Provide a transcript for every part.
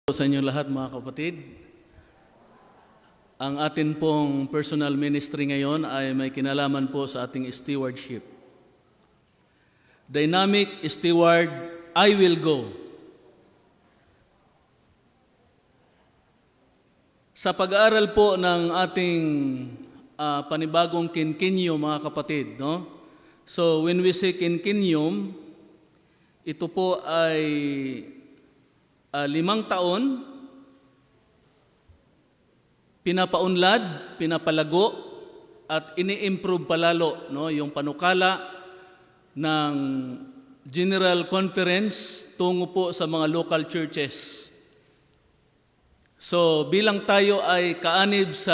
Sa inyo lahat mga kapatid, ang atin pong personal ministry ngayon ay may kinalaman po sa ating stewardship. Dynamic steward, I will go. Sa pag-aaral po ng ating panibagong kinkinyum mga kapatid, no? So when we say kinkinyum, ito po ay 5 taon, pinapaunlad, pinapalago, at ini-improve palalo, no? Yung panukala ng General Conference tungo po sa mga local churches. So bilang tayo ay kaanib sa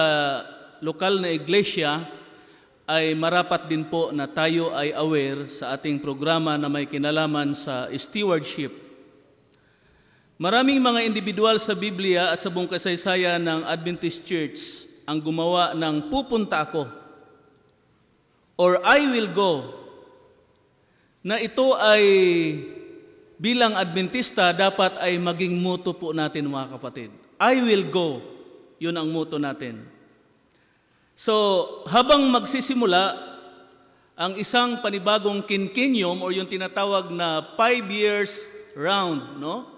lokal na iglesia, ay marapat din po na tayo ay aware sa ating programa na may kinalaman sa stewardship. Maraming mga individual sa Biblia at sa buong kasaysayan ng Adventist Church ang gumawa ng pupunta ako or I will go, na ito ay bilang Adventista dapat ay maging motto po natin mga kapatid. I will go, yun ang motto natin. So habang magsisimula ang isang panibagong kinkinyum or yung tinatawag na 5 years round, no?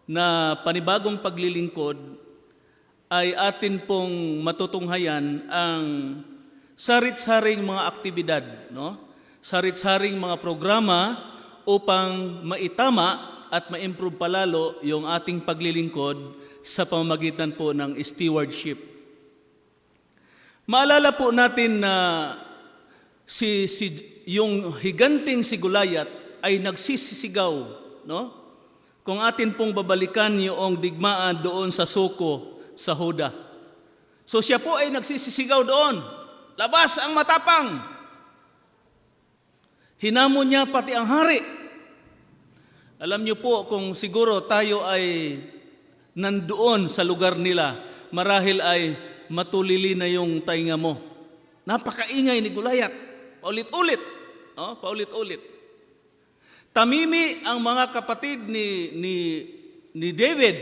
Na panibagong paglilingkod, ay atin pong matutunghayan ang sarit-saring mga aktibidad, no? Sarit-saring mga programa upang maitama at ma-improve palalo yung ating paglilingkod sa pamamagitan po ng stewardship. Maalala po natin na yung higanting si Goliath ay nagsisisigaw, no? Kung atin pong babalikan yung digmaan doon sa Soko, sa Huda. So siya po ay nagsisisigaw doon, labas ang matapang! Hinamon niya pati ang hari. Alam niyo po, kung siguro tayo ay nandoon sa lugar nila, marahil ay matulili na yung tainga mo. Napakaingay ni Goliath. Paulit-ulit. Oh, paulit-ulit. Tamimi ang mga kapatid ni David.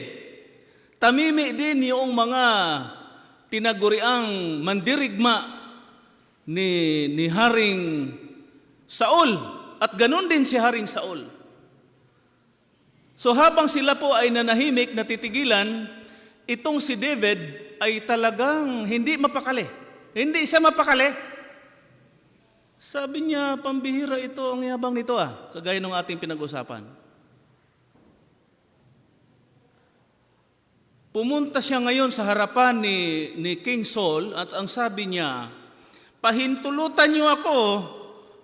Tamimi din yung mga tinaguriang mandirigma ni Haring Saul. At ganun din si Haring Saul. So habang sila po ay nanahimik, natitigilan, itong si David ay talagang hindi mapakali. Hindi siya mapakali. Sabi niya, pambihira ito, ang yabang nito kagaya ng ating pinag-usapan. Pumunta siya ngayon sa harapan ni King Saul at ang sabi niya, pahintulutan niyo ako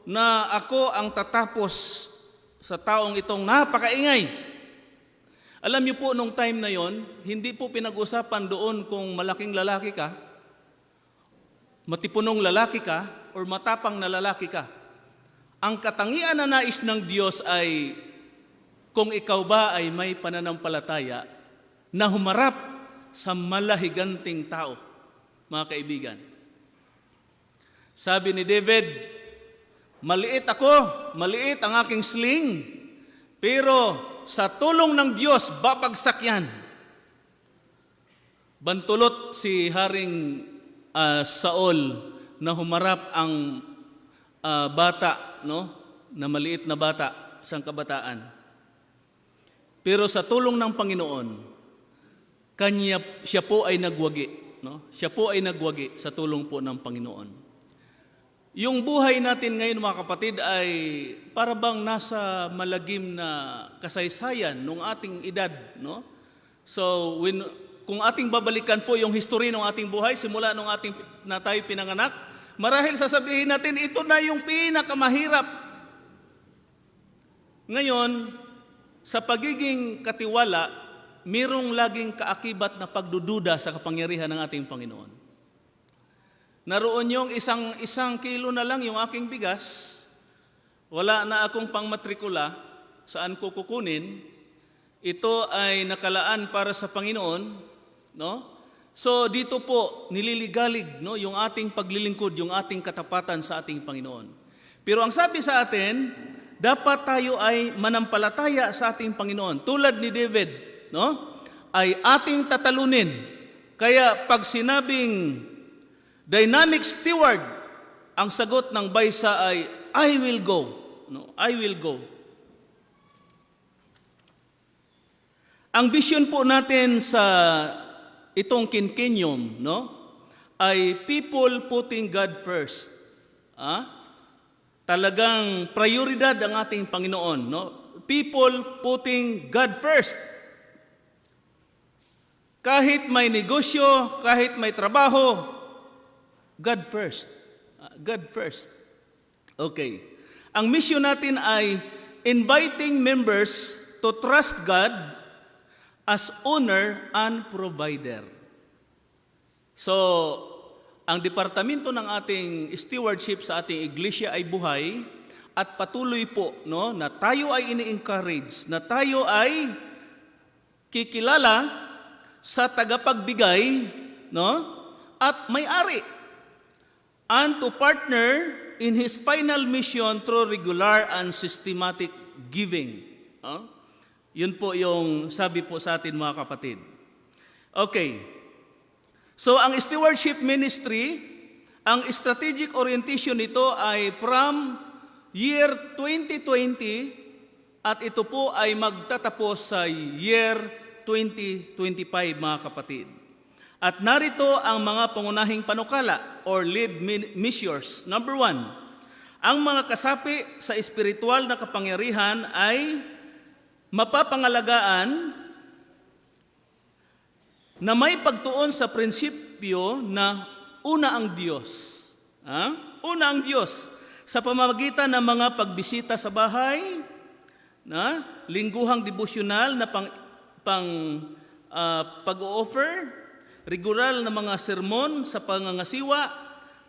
na ako ang tatapos sa taong itong napakaingay. Alam niyo po, nung time na yon, hindi po pinag-usapan doon kung malaking lalaki ka, matipunong lalaki ka, or matapang na lalaki ka. Ang katangian na nais ng Diyos ay kung ikaw ba ay may pananampalataya na humarap sa malahiganting tao, mga kaibigan. Sabi ni David, maliit ako, maliit ang aking sling, pero sa tulong ng Diyos, babagsak yan. Bantulot si Haring Saul na humarap ang bata, no? Na maliit na bata, isang kabataan. Pero sa tulong ng Panginoon, siya po ay nagwagi, no? Siya po ay nagwagi sa tulong po ng Panginoon. Yung buhay natin ngayon mga kapatid ay para bang nasa malagim na kasaysayan ng ating edad, no? So kung ating babalikan po yung history ng ating buhay simula nung na tayo pinanganak, marahil sasabihin natin, ito na yung pinakamahirap. Ngayon, sa pagiging katiwala, mayroong laging kaakibat na pagdududa sa kapangyarihan ng ating Panginoon. Naroon yung isang kilo na lang yung aking bigas, wala na akong pangmatrikula, saan ko kukunin, ito ay nakalaan para sa Panginoon, no? So dito po nililigalig, no, yung ating paglilingkod, yung ating katapatan sa ating Panginoon. Pero ang sabi sa atin, dapat tayo ay manampalataya sa ating Panginoon. Tulad ni David, no? ay ating tatalunin. Kaya pag sinabing dynamic steward, ang sagot ng baysa ay, I will go. No, I will go. Ang vision po natin sa itong quinquennium, no, ay people putting God first. Talagang prioridad ang ating Panginoon, no? People putting God first. Kahit may negosyo, kahit may trabaho, God first. God first. Okay. Ang mission natin ay inviting members to trust God as owner and provider. So, ang departamento ng ating stewardship sa ating iglesia ay buhay at patuloy po, no, na tayo ay ini-encourage, na tayo ay kikilala sa tagapagbigay, no, at may-ari, and to partner in His final mission through regular and systematic giving. Yun po yung sabi po sa atin, mga kapatid. Okay. So ang stewardship ministry, ang strategic orientation nito ay from year 2020 at ito po ay magtatapos sa year 2025, mga kapatid. At narito ang mga pangunahing panukala or lead measures. Number 1, ang mga kasapi sa espiritual na kapangyarihan ay mapapangalagaan na may pagtuon sa prinsipyo na una ang Diyos. Una ang Diyos sa pamamagitan ng mga pagbisita sa bahay, lingguhang devosyonal na pag-o-offer, regular na mga sermon sa pangangasiwa,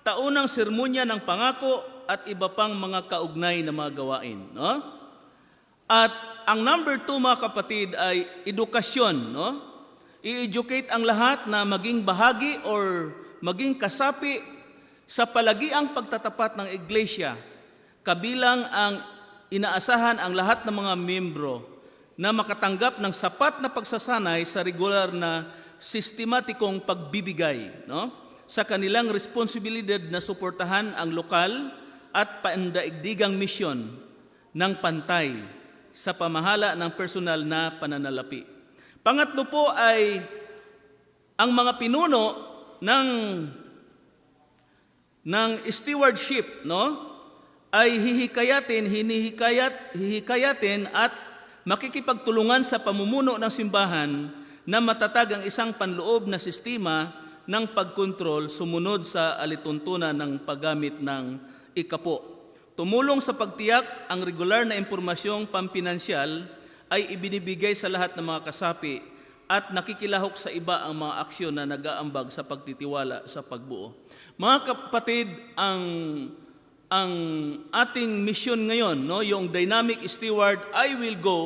taunang sermonya ng pangako at iba pang mga kaugnay na mga gawain. At ang number 2, mga kapatid, ay edukasyon. I-educate ang lahat na maging bahagi or maging kasapi sa palagiang pagtatapat ng iglesia, kabilang ang inaasahan ang lahat ng mga membro na makatanggap ng sapat na pagsasanay sa regular na sistematikong pagbibigay, sa kanilang responsibilidad na suportahan ang lokal at pandaigdigang misyon ng pantay sa pamahala ng personal na pananalapi. Pangatlo po ay ang mga pinuno ng stewardship, ay hihikayatin at makikipagtulungan sa pamumuno ng simbahan na matatag ang isang panloob na sistema ng pagkontrol sumunod sa alituntunan ng paggamit ng ikapo. Tumulong sa pagtiyak ang regular na impormasyong pampinansyal ay ibinibigay sa lahat ng mga kasapi at nakikilahok sa iba ang mga aksyon na nag-aambag sa pagtitiwala sa pagbuo. Mga kapatid, ang ating mission ngayon, yung dynamic steward, I will go,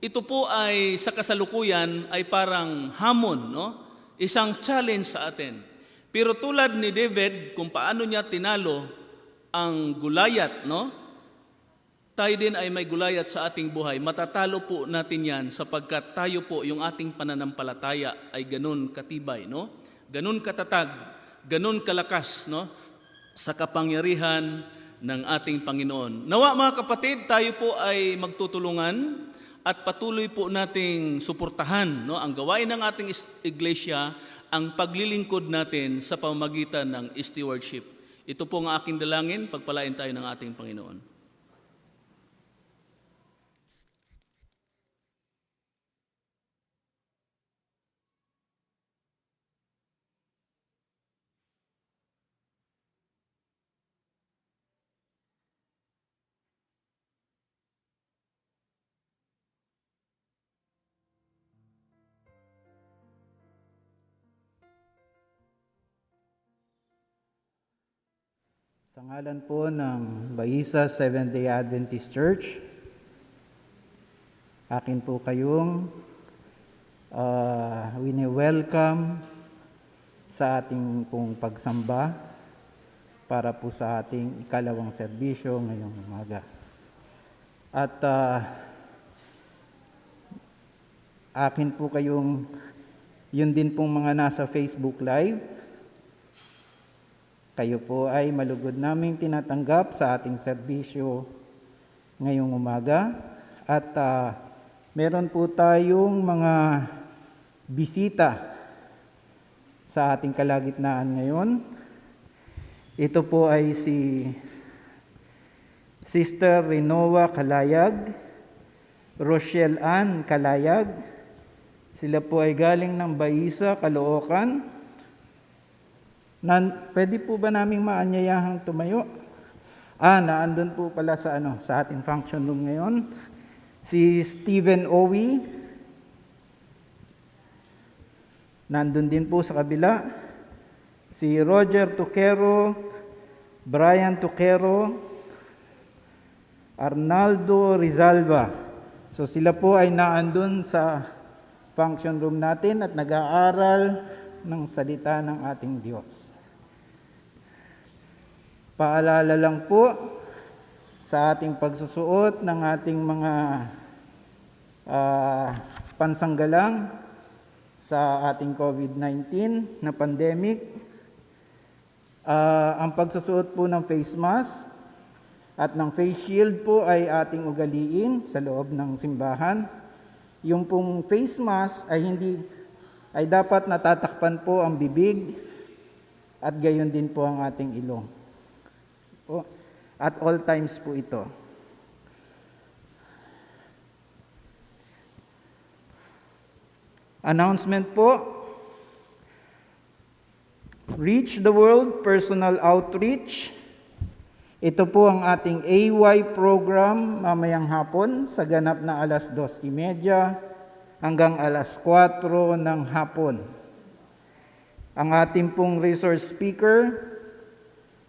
ito po ay sa kasalukuyan ay parang hamon, isang challenge sa atin. Pero tulad ni David, kung paano niya tinalo ang Goliath, tayo din ay may Goliath sa ating buhay. Matatalo po natin yan sapagkat tayo po, yung ating pananampalataya ay ganun katibay, ganun katatag, ganun kalakas, sa kapangyarihan ng ating Panginoon. Nawa, mga kapatid, tayo po ay magtutulungan at patuloy po nating suportahan, ang gawain ng ating iglesia, ang paglilingkod natin sa pamamagitan ng stewardship. Ito po ang aking dalangin, pagpalain tayo ng ating Panginoon. Sa ngalan po ng Baisa Seventh-day Adventist Church, akin po kayong wini-welcome sa ating pong pagsamba para po sa ating ikalawang serbisyo ngayong umaga. At akin po kayong, yun din pong mga nasa Facebook Live, kayo po ay malugod naming tinatanggap sa ating serbisyo ngayong umaga. At meron po tayong mga bisita sa ating kalagitnaan ngayon. Ito po ay si Sister Rinoa Kalayag, Rochelle Ann Kalayag. Sila po ay galing ng Baisa, Caloocan. Pwede po ba naming maanyayahang tumayo? Naandun po pala sa ating function room ngayon. Si Stephen Owie. Nandun din po sa kabila. Si Roger Tuquero, Brian Tuquero, Arnaldo Rizalva. So sila po ay naandun sa function room natin at nag-aaral ng salita ng ating Diyos. Paalala lang po sa ating pagsusuot ng ating mga pansanggalang sa ating COVID-19 na pandemic. Ang pagsusuot po ng face mask at ng face shield po ay ating ugaliin sa loob ng simbahan. Yung pong face mask ay dapat natatakpan po ang bibig at gayon din po ang ating ilong. At all times po ito. Announcement po. Reach the World Personal Outreach. Ito po ang ating AY program mamayang hapon sa ganap na alas 2:30 hanggang alas 4 ng hapon. Ang ating pong resource speaker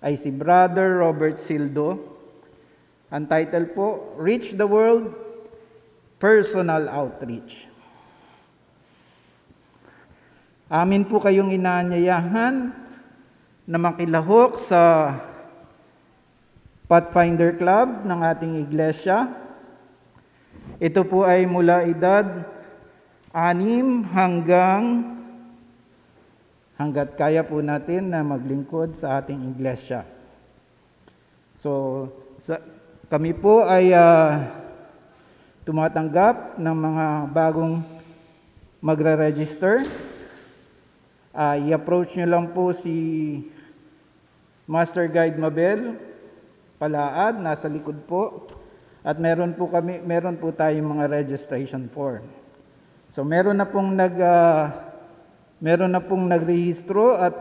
ay si Brother Robert Sildo. Ang title po, Reach the World Personal Outreach. Amin po kayong inaanyayahan na makilahok sa Pathfinder Club ng ating iglesia. Ito po ay mula edad 6 hanggat kaya po natin na maglingkod sa ating iglesia. So, kami po ay tumatanggap ng mga bagong magre-register. I-approach nyo lang po si Master Guide Mabel Palaad, nasa likod po. At meron po tayong mga registration form. So meron na pong nagrehistro at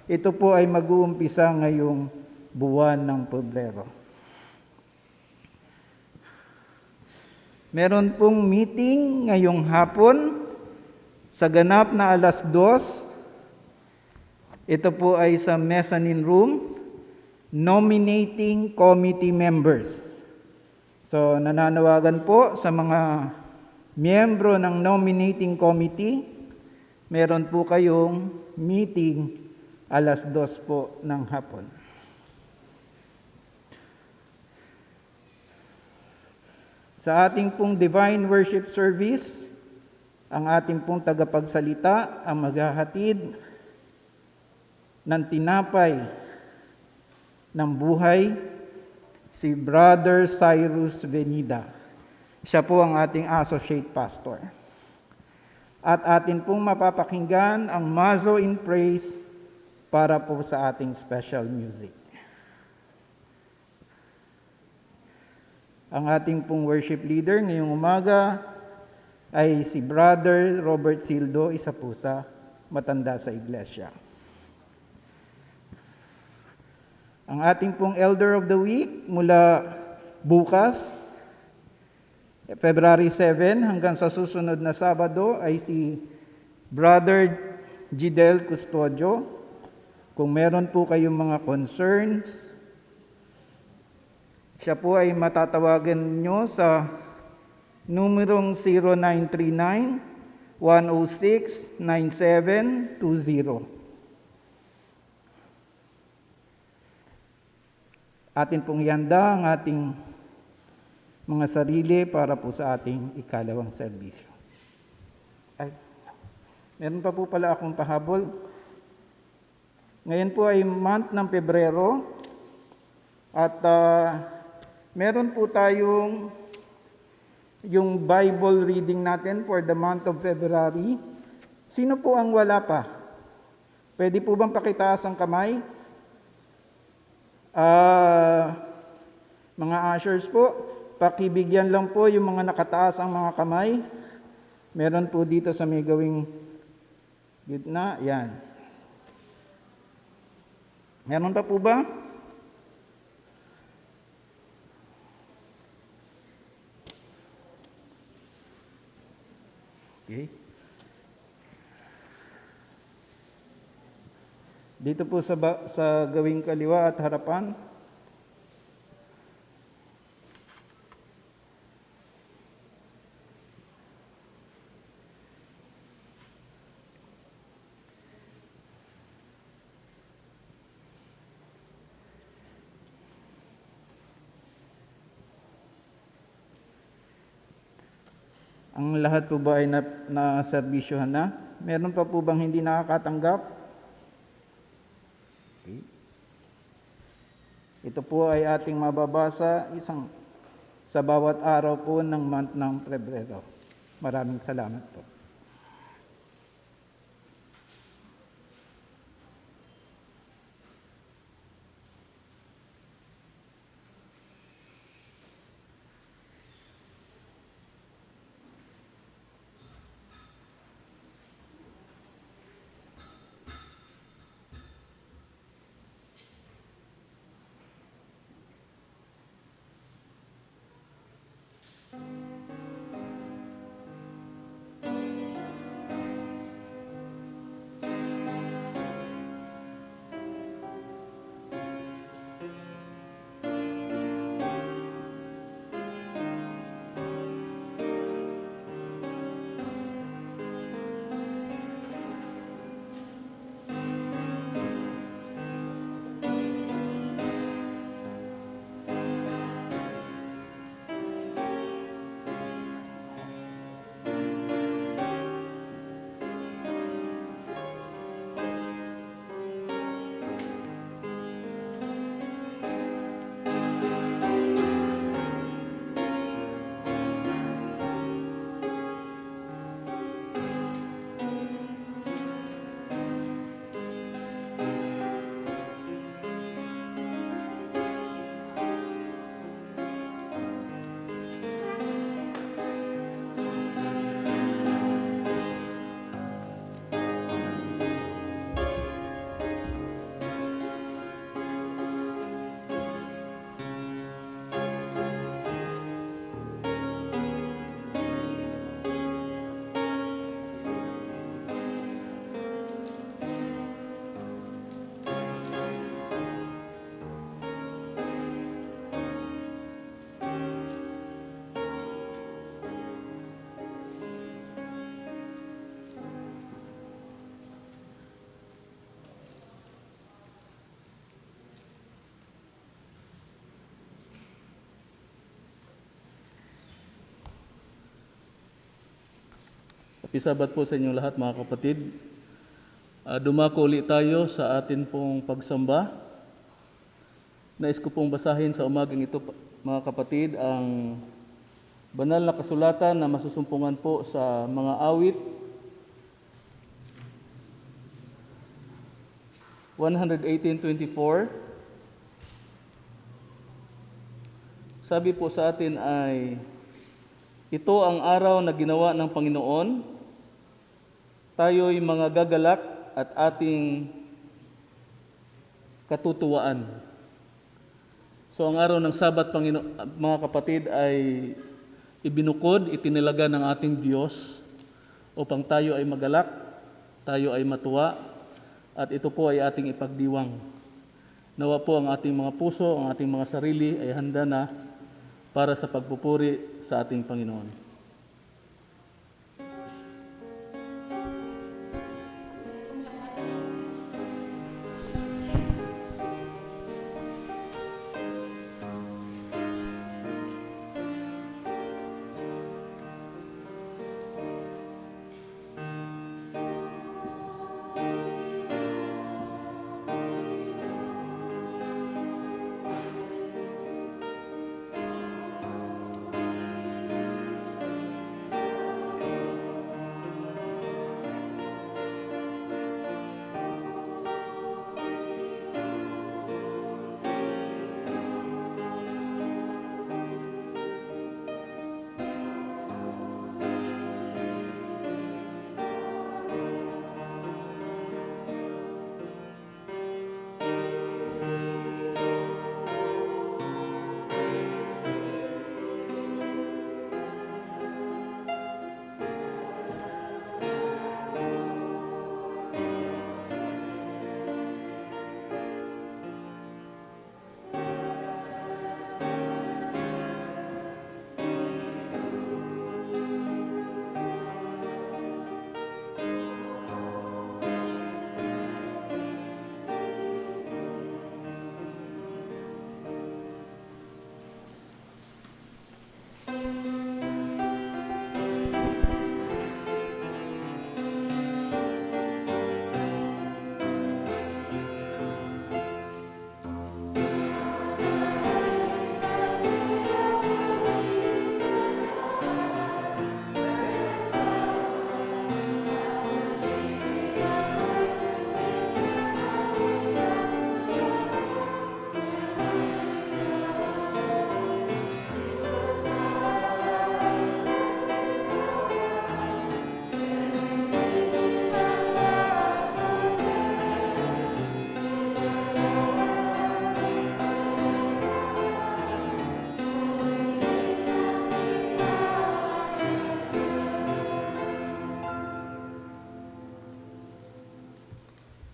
ito po ay mag-uumpisa ngayong buwan ng Pebrero. Meron pong meeting ngayong hapon sa ganap na alas 2. Ito po ay sa mezzanine room, nominating committee members. So nananawagan po sa mga miyembro ng nominating committee, meron po kayong meeting alas 2 po ng hapon. Sa ating pong divine worship service, ang ating pong tagapagsalita ang maghahatid ng tinapay ng buhay, si Brother Cyrus Venida. Siya po ang ating associate pastor. At atin pong mapapakinggan ang Mazo in Praise para po sa ating special music. Ang ating pong worship leader ngayong umaga ay si Brother Robert Sildo, isa po sa matanda sa iglesia. Ang ating pong Elder of the Week mula bukas, February 7 hanggang sa susunod na Sabado ay si Brother Gidel Custodio. Kung meron po kayong mga concerns, siya po ay matatawagan nyo sa numerong 0939-106-9720. Atin pong ihanda ang ating mga sarili para po sa ating ikalawang serbisyo. Ay, meron pa po pala akong pahabol. Ngayon po ay month ng Pebrero at meron po tayong yung Bible reading natin for the month of February. Sino po ang wala pa? Pwede po bang pakitaas ang kamay? Mga ushers po, pakibigyan lang po yung mga nakataas ang mga kamay. Meron po dito sa may gawing gitna. Yan. Meron pa po ba? Okay. Dito po sa gawing kaliwa at harapan. Ang lahat po ba ay na-servisyohan na? Meron pa po bang hindi nakakatanggap? Okay. Ito po ay ating mababasa sa bawat araw po ng month ng Pebrero. Maraming salamat po. Isabat po sa inyong lahat mga kapatid. Dumako ulit tayo sa atin pong pagsamba. Nais ko pong basahin sa umagang ito mga kapatid ang banal na kasulatan na masusumpungan po sa mga awit 118:24. Sabi po sa atin ay, ito ang araw na ginawa ng Panginoon. Tayo'y mga gagalak at ating katutuwaan. So ang araw ng Sabat, mga kapatid, ay ibinukod, itinilaga ng ating Diyos upang tayo ay magalak, tayo ay matuwa, at ito po ay ating ipagdiwang. Nawa po ang ating mga puso, ang ating mga sarili ay handa na para sa pagpupuri sa ating Panginoon.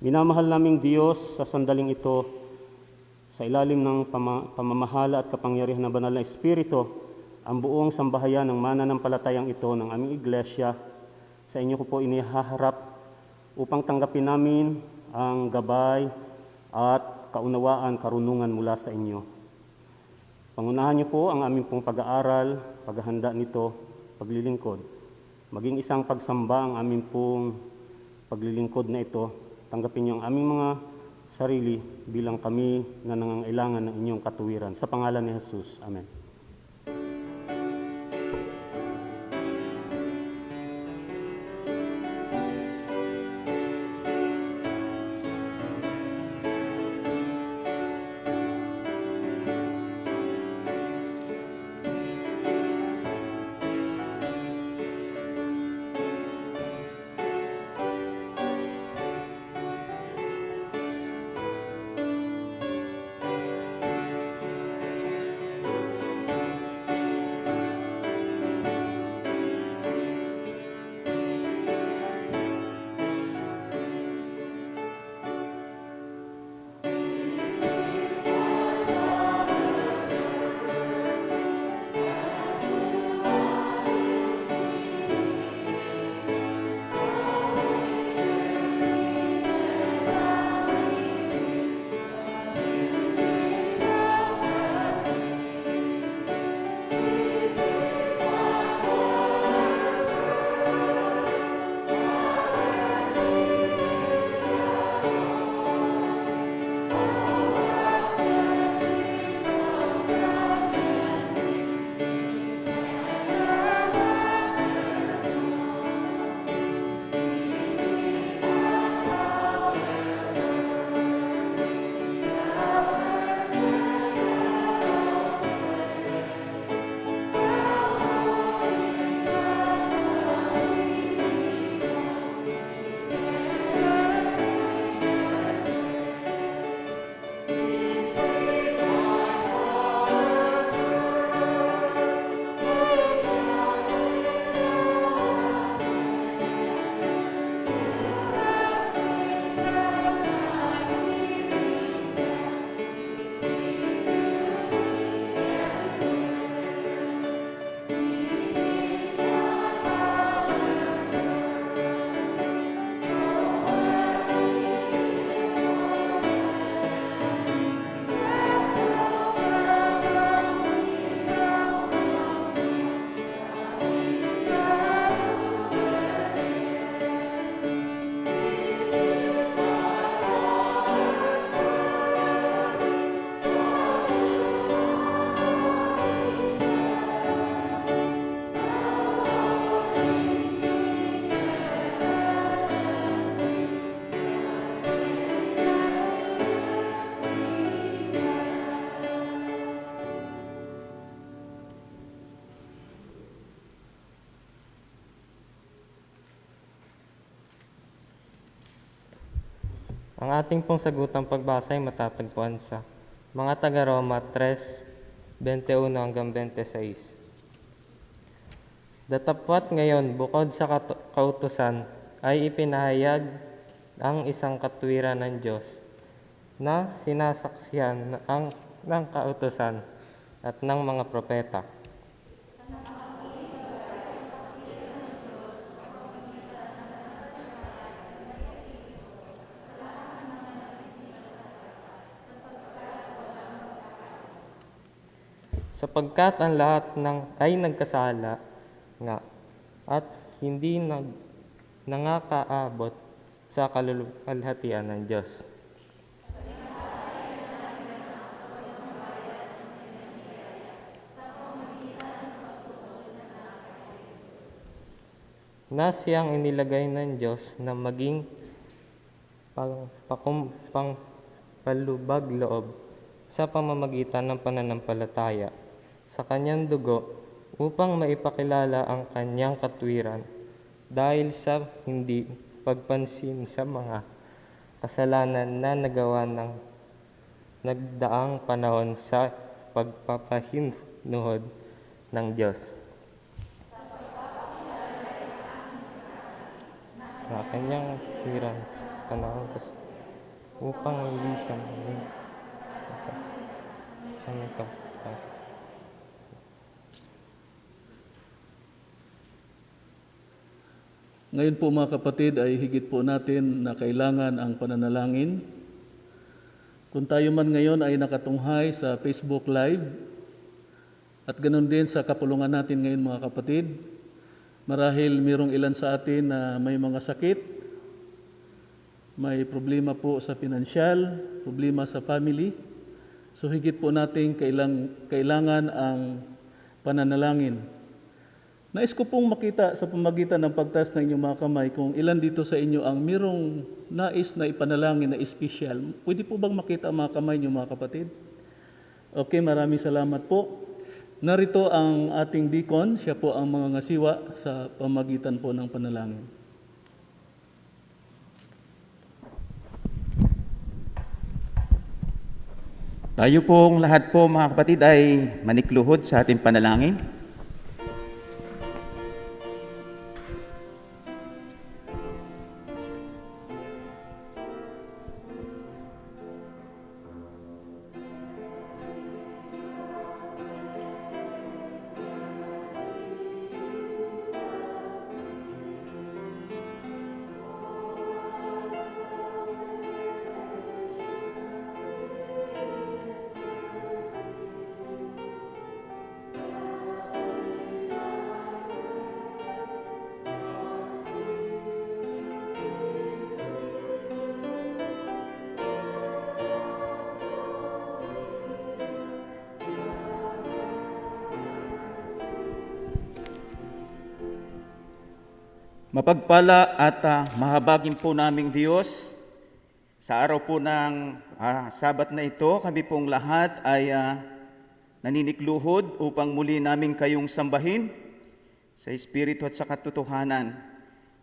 Minamahal naming Diyos, sa sandaling ito, sa ilalim ng pamamahala at kapangyarihan ng banal na Espiritu, ang buong sambahayan ng mananampalatayang ito ng aming iglesia, sa inyo ko po inihaharap upang tanggapin namin ang gabay at kaunawaan, karunungan mula sa inyo. Pangunahan niyo po ang aming pong pag-aaral, paghahanda nito, paglilingkod. Maging isang pagsamba ang aming pong paglilingkod na ito. Tanggapin niyo ang aming mga sarili bilang kami na nangangailangan ng inyong katuwiran. Sa pangalan ni Jesus. Amen. Ang ating pong sagutang pagbasa ay matatagpuan sa mga taga-Roma 3:21 hanggang 26. Datapwat ngayon, bukod sa kautusan, ay ipinahayag ang isang katwiran ng Diyos na sinasaksihan ng kautusan at ng mga propeta. Sapagkat ang lahat ay nagkasala nga at hindi nangakaabot sa kalulwalhatian ng Diyos. Na siyang inilagay ng Diyos na maging pangpalubag loob sa pamamagitan ng pananampalataya sa kanyang dugo upang maipakilala ang kanyang katwiran dahil sa hindi pagpansin sa mga kasalanan na nagawa ng nagdaang panahon sa pagpapahinuhod ng Diyos. Na kanyang katwiran sa panahon upang hindi siya maging sa may kapatid. Ngayon po mga kapatid ay higit po natin na kailangan ang pananalangin. Kung tayo man ngayon ay nakatunghay sa Facebook Live at ganoon din sa kapulungan natin ngayon mga kapatid, marahil mayroong ilan sa atin na may mga sakit, may problema po sa pinansyal, problema sa family. So higit po natin kailangan ang pananalangin. Nais ko pong makita sa pamagitan ng pagtaas ng inyong mga kamay kung ilan dito sa inyo ang mayroong nais na ipanalangin na espesyal. Pwede po bang makita ang mga kamay niyo mga kapatid? Okay, maraming salamat po. Narito ang ating deacon, siya po ang mga ngasiwa sa pamagitan po ng panalangin. Tayo pong lahat po mga kapatid ay manikluhod sa ating panalangin. Mapagpala at mahabagin po naming Diyos, sa araw po ng Sabat na ito, kami pong lahat ay naninikluhod upang muli namin kayong sambahin sa Espiritu at sa katotohanan.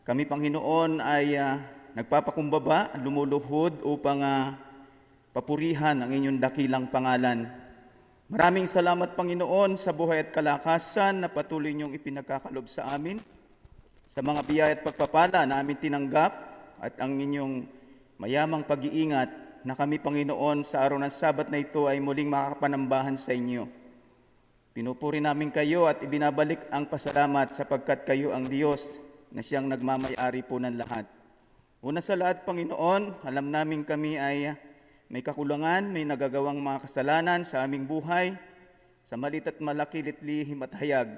Kami, Panginoon, ay nagpapakumbaba, lumuluhod upang papurihan ang inyong dakilang pangalan. Maraming salamat, Panginoon, sa buhay at kalakasan na patuloy niyong ipinagkakalob sa amin, sa mga biyaya at pagpapala na amin tinanggap at ang inyong mayamang pag-iingat na kami, Panginoon, sa araw ng Sabat na ito ay muling makakapanambahan sa inyo. Pinupuri namin kayo at ibinabalik ang pasalamat sapagkat kayo ang Diyos na siyang nagmamay-ari po ng lahat. Una sa lahat, Panginoon, alam namin kami ay may kakulangan, may nagagawang mga kasalanan sa aming buhay, sa malit at malaki, litlihim at hayag.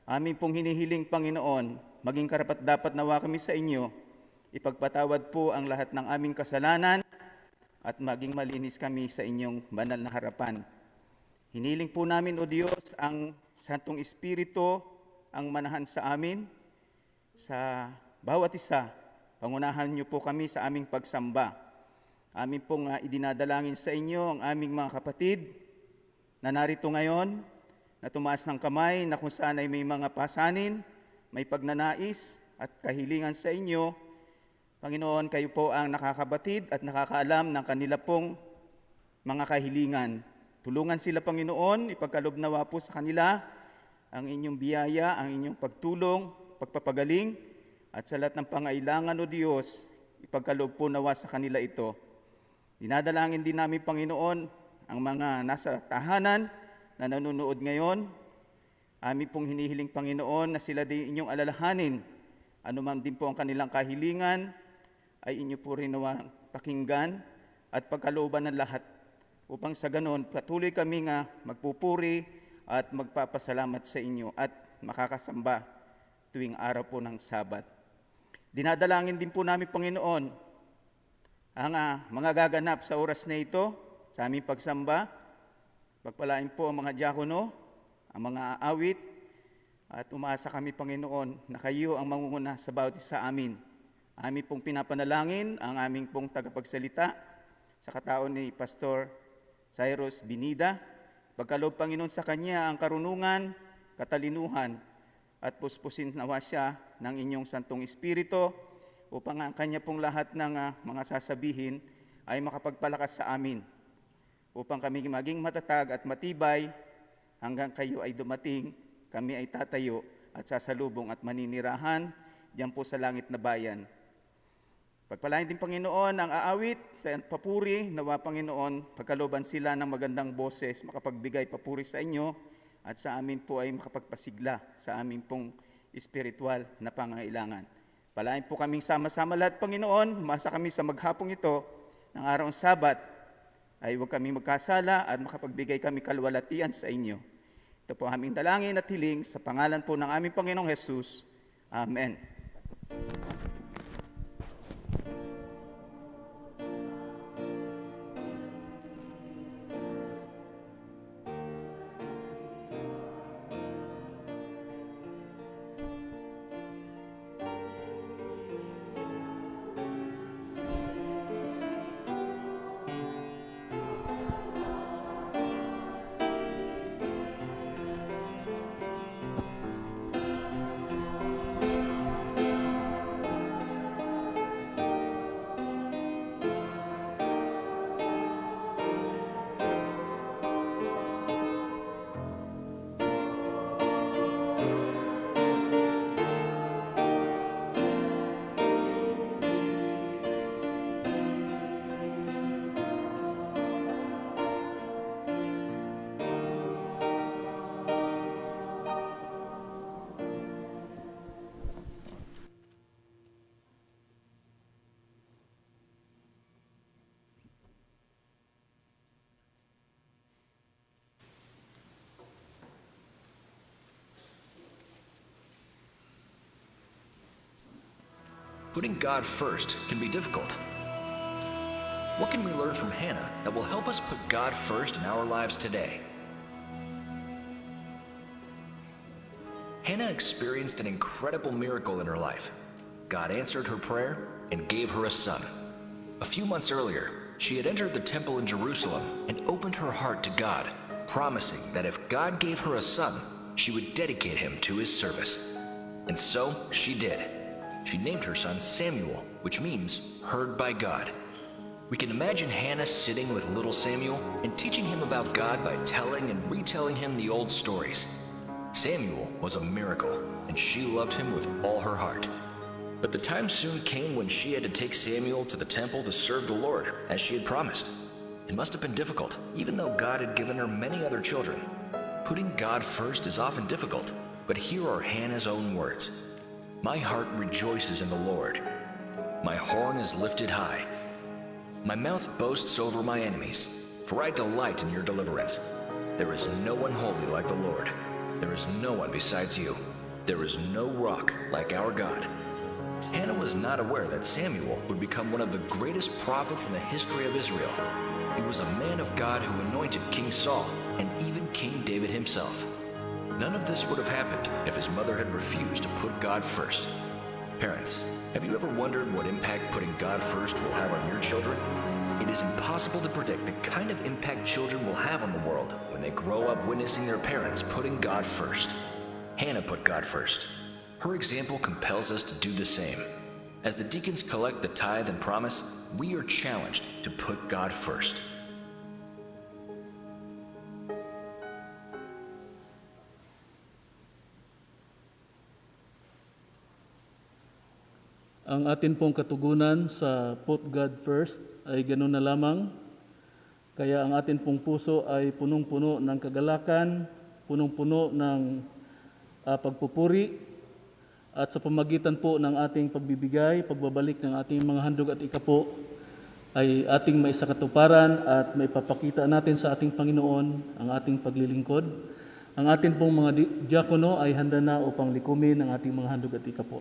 Amin pong hinihiling, Panginoon, maging karapat-dapat nawa kami sa inyo, ipagpatawad po ang lahat ng aming kasalanan at maging malinis kami sa inyong banal na harapan. Hiniling po namin, O Diyos, ang Santong Espiritu ang manahan sa amin, sa bawat isa. Pangunahan niyo po kami sa aming pagsamba. Amin pong idinadalangin sa inyo ang aming mga kapatid na narito ngayon, na tumaas ng kamay, na kung saan ay may mga pasanin, may pagnanais at kahilingan sa inyo. Panginoon, kayo po ang nakakabatid at nakakaalam ng kanila pong mga kahilingan. Tulungan sila, Panginoon, ipagkaloob nawa po sa kanila ang inyong biyaya, ang inyong pagtulong, pagpapagaling, at sa lahat ng pangailangan, O Diyos, ipagkaloob po nawa sa kanila ito. Dinadalangin din namin, Panginoon, ang mga nasa tahanan na nanonood ngayon. Amin pong hinihiling, Panginoon, na sila din inyong alalahanin. Ano man din po ang kanilang kahilingan, ay inyo po rin nawa pakinggan at pagkalooban ng lahat. Upang sa ganon, patuloy kami magpupuri at magpapasalamat sa inyo at makakasamba tuwing araw po ng Sabat. Dinadalangin din po namin, Panginoon, ang mga gaganap sa oras na ito, sa aming pagsamba. Pagpalain po ang mga diakono, ang mga awit, at umaasa kami, Panginoon, na kayo ang mangunguna sa bawat isa amin. Amin pong pinapanalangin ang aming pong tagapagsalita sa katao ni Pastor Cyrus Binida. Pagkaloob, Panginoon, sa kanya ang karunungan, katalinuhan, at puspusin nawa siya ng inyong Santong Espiritu upang ang kanya pong lahat ng mga sasabihin ay makapagpalakas sa amin, upang kami maging matatag at matibay hanggang kayo ay dumating, kami ay tatayo at sasalubong at maninirahan diyan po sa langit na bayan. Pagpalain din Panginoon ang aawit sa papuri, nawa Panginoon, pagkalooban sila ng magandang boses, makapagbigay papuri sa inyo at sa amin po ay makapagpasigla sa amin pong espiritual na pangangailangan. Palain po kaming sama-sama lahat, Panginoon, umasa kami sa maghapong ito ng araw ng Sabat, ay huwag kami magkasala at makapagbigay kami kalwalatian sa inyo. Ito po aming dalangin at hiling sa pangalan po ng aming Panginoong Jesus. Amen. Putting God first can be difficult. What can we learn from Hannah that will help us put God first in our lives today? Hannah experienced an incredible miracle in her life. God answered her prayer and gave her a son. A few months earlier, she had entered the temple in Jerusalem and opened her heart to God, promising that if God gave her a son, she would dedicate him to his service. And so she did. She named her son Samuel, which means heard by God. We can imagine Hannah sitting with little Samuel and teaching him about God by telling and retelling him the old stories. Samuel was a miracle, and she loved him with all her heart. But the time soon came when she had to take Samuel to the temple to serve the Lord, as she had promised. It must have been difficult, even though God had given her many other children. Putting God first is often difficult, but here are Hannah's own words. My heart rejoices in the Lord. My horn is lifted high. My mouth boasts over my enemies, for I delight in your deliverance. There is no one holy like the Lord. There is no one besides you. There is no rock like our God. Hannah was not aware that Samuel would become one of the greatest prophets in the history of Israel. He was a man of God who anointed King Saul and even King David himself. None of this would have happened if his mother had refused to put God first. Parents, have you ever wondered what impact putting God first will have on your children? It is impossible to predict the kind of impact children will have on the world when they grow up witnessing their parents putting God first. Hannah put God first. Her example compels us to do the same. As the deacons collect the tithe and promise, we are challenged to put God first. Ang atin pong katugunan sa Put God First ay ganoon na lamang. Kaya ang atin pong puso ay punong-puno ng kagalakan, punong-puno ng pagpupuri, at sa pamagitan po ng ating pagbibigay, pagbabalik ng ating mga handog at ikapo, ay ating maisakatuparan at maipapakita natin sa ating Panginoon ang ating paglilingkod. Ang atin pong mga diakono ay handa na upang likumin ang ating mga handog at ikapo.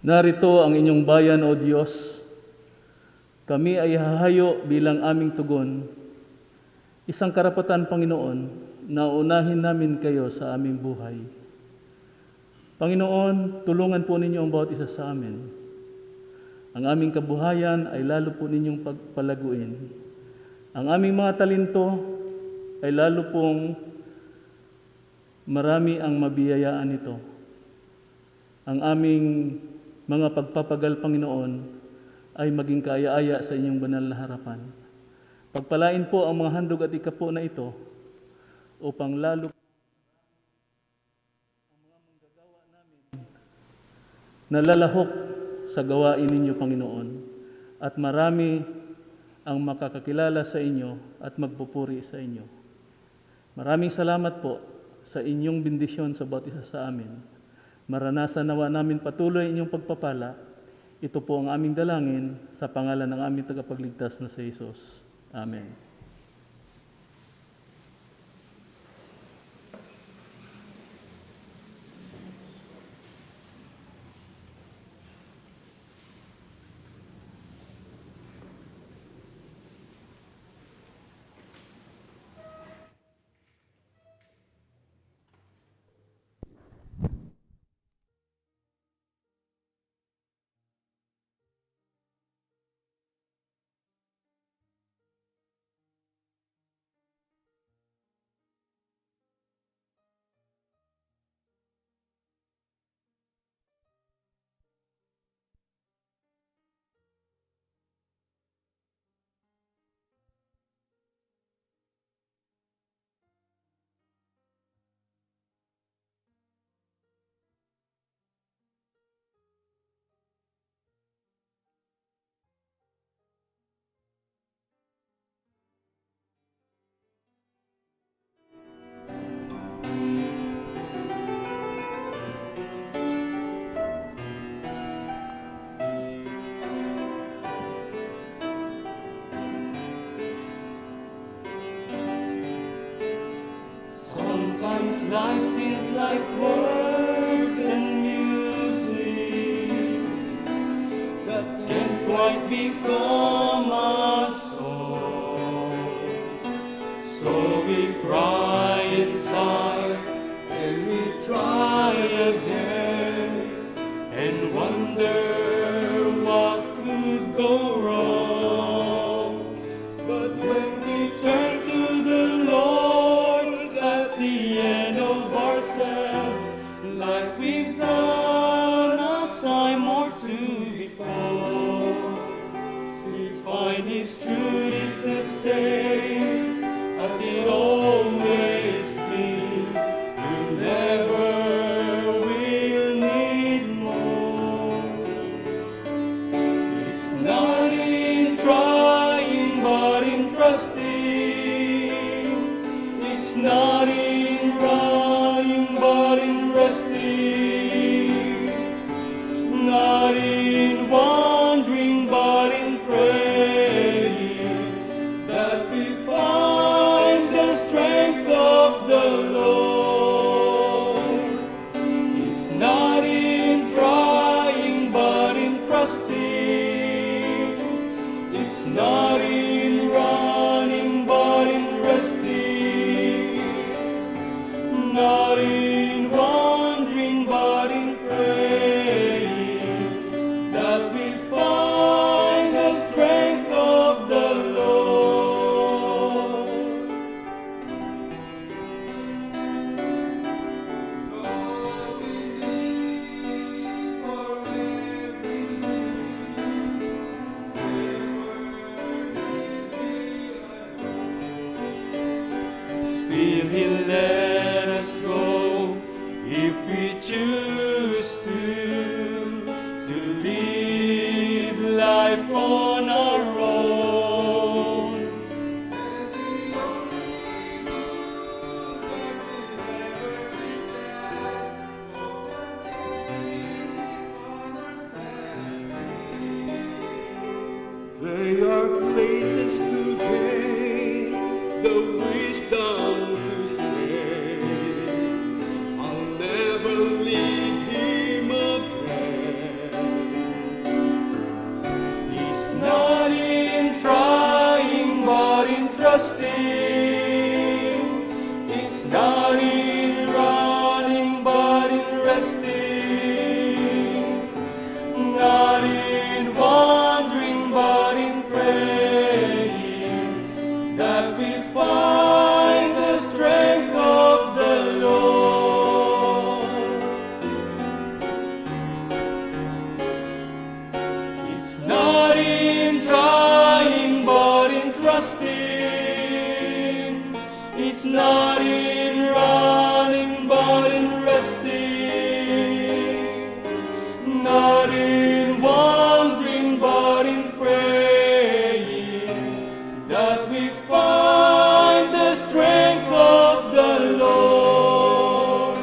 Narito ang inyong bayan, O Diyos. Kami ay hahayo bilang aming tugon. Isang karapatan, Panginoon, na unahin namin kayo sa aming buhay. Panginoon, tulungan po ninyo ang bawat isa sa amin. Ang aming kabuhayan ay lalo po ninyong pagpalaguin. Ang aming mga talento ay lalo pong marami ang mabiyayaan nito. Ang aming mga pagpapagal, Panginoon, ay maging kaaya-aya sa inyong banal na harapan. Pagpalain po ang mga handog at ikapo na ito upang lalo ang mga manggagawa namin nalalahok sa gawain ninyo, Panginoon, at marami ang makakakilala sa inyo at magpupuri sa inyo. Maraming salamat po sa inyong bendisyon sa bawat isa sa amin. Maranasan nawa namin patuloy inyong pagpapala. Ito po ang aming dalangin sa pangalan ng aming tagapagligtas na si Jesus. Amen. Sometimes life seems like words and music that can't quite become a song. So we cry inside and we try again and wonder what could go wrong. But when we turn to the Lord at the end of ourselves, like we've done a time or two before, we find His truth is the same as it always been. You never will need more. It's not in trying, but in trusting. It's not in running, but in resting. Not in wandering, but in praying, that we find the strength of the Lord. It's not in trying, but in trusting. It's not in running, but in resting. Not in wandering, but in praying, that we find the strength of the Lord. So we live for every still He'll let us go if we choose to live life on our own. They are places to gain the wisdom to say, I'll never leave Him again. trusting. It's not in running, but in resting. Not in wandering, but in praying, that we find the strength of the Lord. It's not in trying, but in trusting. It's not in running, but in resting. Not in wandering, but in praying, that we find the strength of the Lord.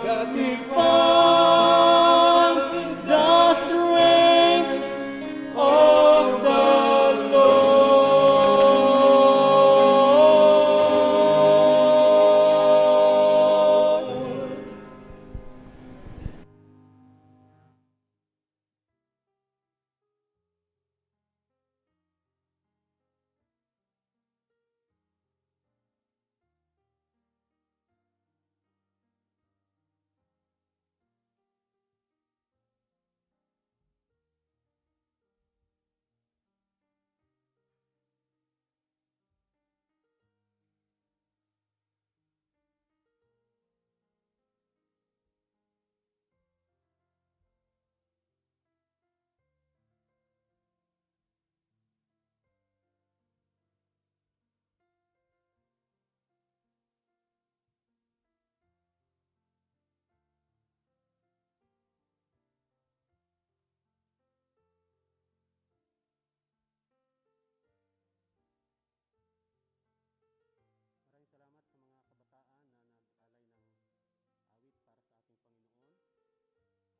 That we find the strength of the Lord.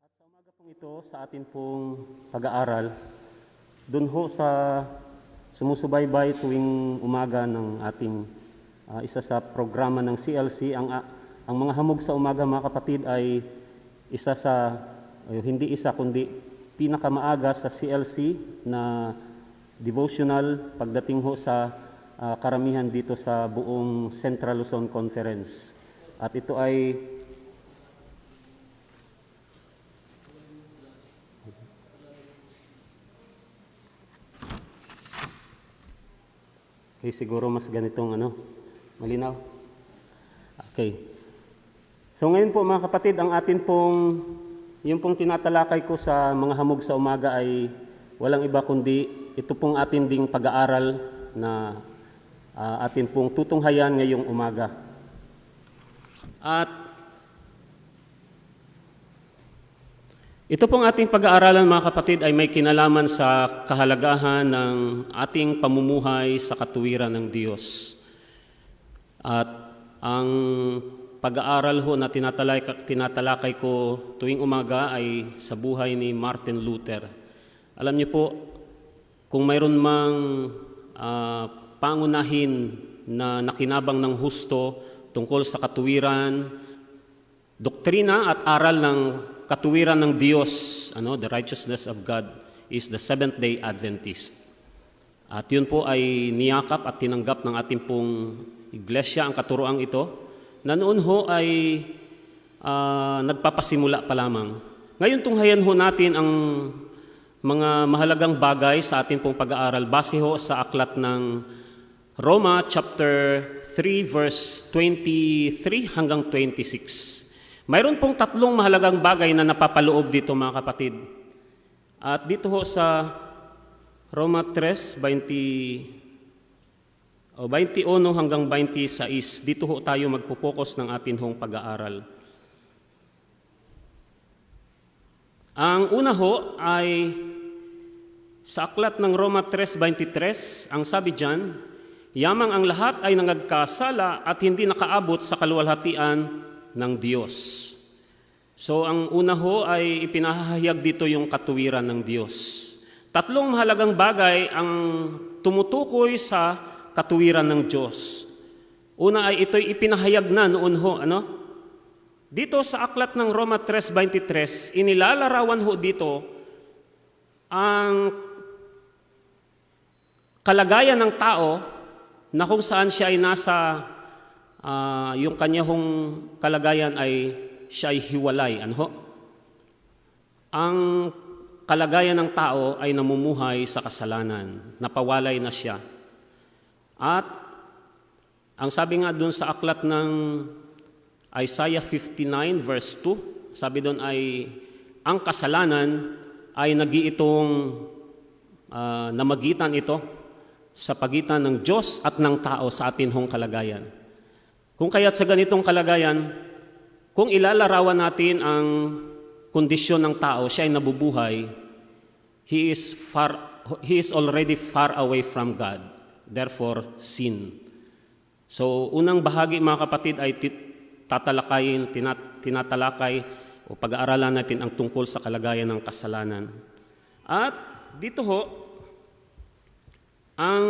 At sa umaga pong ito, sa atin pong pag-aaral, dun ho sa sumusubaybay tuwing umaga ng ating isa sa programa ng CLC, ang mga hamog sa umaga mga kapatid ay isa sa, hindi isa kundi pinakamaaga sa CLC na devotional pagdating ho sa karamihan dito sa buong Central Luzon Conference. At ito ay siguro mas ganitong malinaw. Okay. So ngayon po mga kapatid, ang atin pong, yung pong tinatalakay ko sa mga hamog sa umaga ay walang iba kundi ito pong atin ding pag-aaral na atin pong tutunghayan ngayong umaga. At ito pong ating pag-aaralan mga kapatid ay may kinalaman sa kahalagahan ng ating pamumuhay sa katuwiran ng Diyos. At ang pag-aaral ho na tinatalakay ko tuwing umaga ay sa buhay ni Martin Luther. Alam niyo po, kung mayroon mang pangunahin na nakinabang ng husto tungkol sa katuwiran, doktrina at aral ng katuwiran ng Diyos, the righteousness of God, is the Seventh-day Adventist. At yun po ay niyakap at tinanggap ng ating pong iglesia ang katuroang ito, na noon ho ay nagpapasimula pa lamang. Ngayon tunghayan ho natin ang mga mahalagang bagay sa ating pong pag-aaral base ho sa aklat ng Roma chapter 3 verse 23 hanggang 26. Mayroon pong tatlong mahalagang bagay na napapaloob dito mga kapatid. At dito ho sa Roma 3, 21 hanggang 26, dito ho tayo magpupokus ng atin hong pag-aaral. Ang una ho ay sa aklat ng Roma 3:23, ang sabi diyan, yamang ang lahat ay nangagkasala at hindi nakaabot sa kaluwalhatian ng Diyos. So ang una ho ay ipinahahayag dito yung katuwiran ng Diyos. Tatlong mahalagang bagay ang tumutukoy sa katuwiran ng Diyos. Una ay ito'y ipinahayag na noon ho, Dito sa aklat ng Roma 3:23, inilalarawan ho dito ang kalagayan ng tao na kung saan siya ay nasa, yung kanya hong kalagayan ay siya ay hiwalay. Ano ho? Ang kalagayan ng tao ay namumuhay sa kasalanan, napawalay na siya. At ang sabi nga doon sa aklat ng Isaiah 59 verse 2, sabi doon ay ang kasalanan ay nagiitong namagitan ito sa pagitan ng Diyos at ng tao sa atin hong kalagayan. Kung kaya't sa ganitong kalagayan, kung ilalarawan natin ang kondisyon ng tao, siya ay nabubuhay, he is already far away from God, therefore sin. So, unang bahagi mga kapatid ay tinatalakay o pag-aaralan natin ang tungkol sa kalagayan ng kasalanan. At dito ho, ang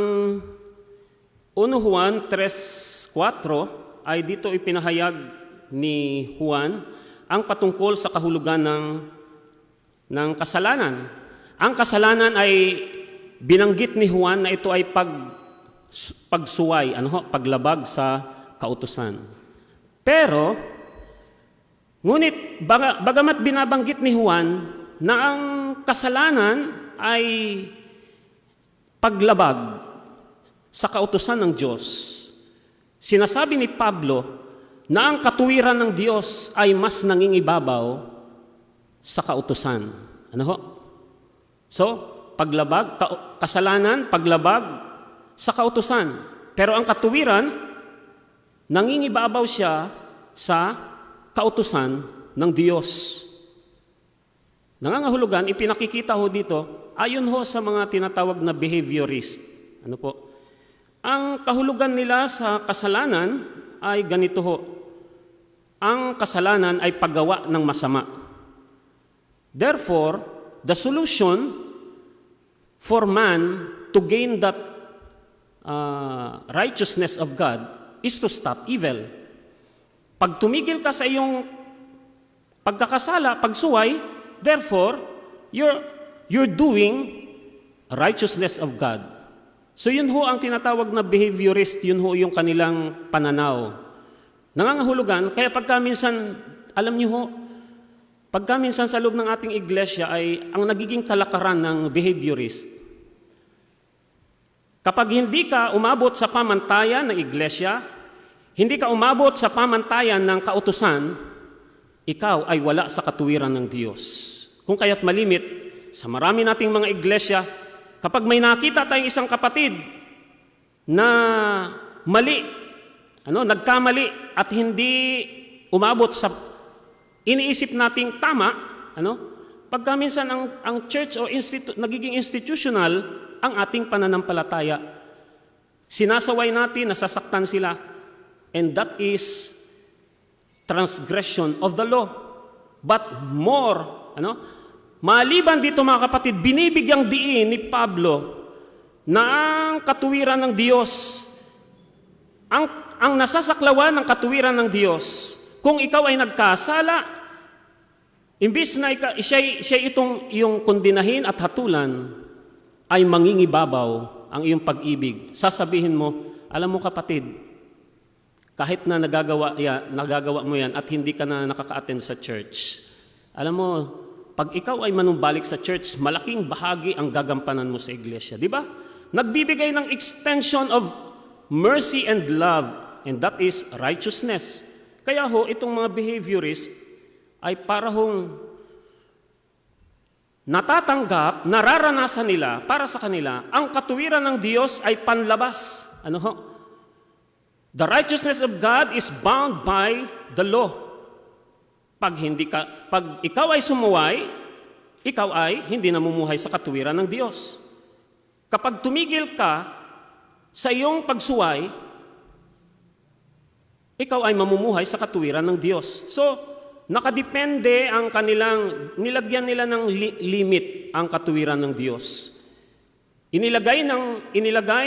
1 Juan 3:4 ay dito ipinahayag ni Juan ang patungkol sa kahulugan ng kasalanan. Ang kasalanan ay binanggit ni Juan na ito ay pagsuway, paglabag sa kautusan. Pero, ngunit bagamat binabanggit ni Juan na ang kasalanan ay paglabag sa kautusan ng Diyos, sinasabi ni Pablo na ang katuwiran ng Diyos ay mas nangingibabaw sa kautusan. Ano ho? So, paglabag, kasalanan, paglabag sa kautusan. Pero ang katuwiran, nangingibabaw siya sa kautusan ng Diyos. Nangangahulugan, ipinakikita ho dito, ayon ho sa mga tinatawag na behaviorist. Ano po? Ang kahulugan nila sa kasalanan ay ganito ho. Ang kasalanan ay paggawa ng masama. Therefore, the solution for man to gain that righteousness of God is to stop evil. Pag tumigil ka sa iyong pagkakasala, pagsuway, therefore, you're doing righteousness of God. So yun ho ang tinatawag na behaviorist, yun ho yung kanilang pananaw. Nangangahulugan, kaya pagka minsan, alam niyo ho, pagka minsan sa loob ng ating iglesia ay ang nagiging kalakaran ng behaviorist. Kapag hindi ka umabot sa pamantayan ng iglesia, hindi ka umabot sa pamantayan ng kautusan, ikaw ay wala sa katuwiran ng Diyos. Kung kaya't malimit, sa marami nating mga iglesia, kapag may nakita tayong isang kapatid na mali, nagkamali at hindi umabot sa iniisip nating tama, pagka minsan ang church o nagiging institutional ang ating pananampalataya. Sinasaway natin, nasasaktan sila. And that is transgression of the law. But more, maliban dito mga kapatid, binibigyang diin ni Pablo na ang katuwiran ng Diyos, ang nasasaklawan ng katuwiran ng Diyos, kung ikaw ay nagkasala, imbis na siya itong iyong kondinahin at hatulan, ay mangingibabaw ang iyong pag-ibig. Sasabihin mo, alam mo kapatid, kahit na nagagawa mo yan at hindi ka na nakaka-attend sa church, alam mo, pag ikaw ay manumbalik sa church, malaking bahagi ang gagampanan mo sa iglesia. Di ba? Nagbibigay ng extension of mercy and love, and that is righteousness. Kaya ho, itong mga behaviorist ay para hong natatanggap, nararanasan nila, para sa kanila, ang katuwiran ng Diyos ay panlabas. Ano ho? The righteousness of God is bound by the law. Pag ikaw ay sumuway, ikaw ay hindi namumuhay sa katuwiran ng Diyos. Kapag tumigil ka sa iyong pagsuway, ikaw ay mamumuhay sa katuwiran ng Diyos. So, nakadepende ang nilagyan nila ng limit ang katuwiran ng Diyos. Inilagay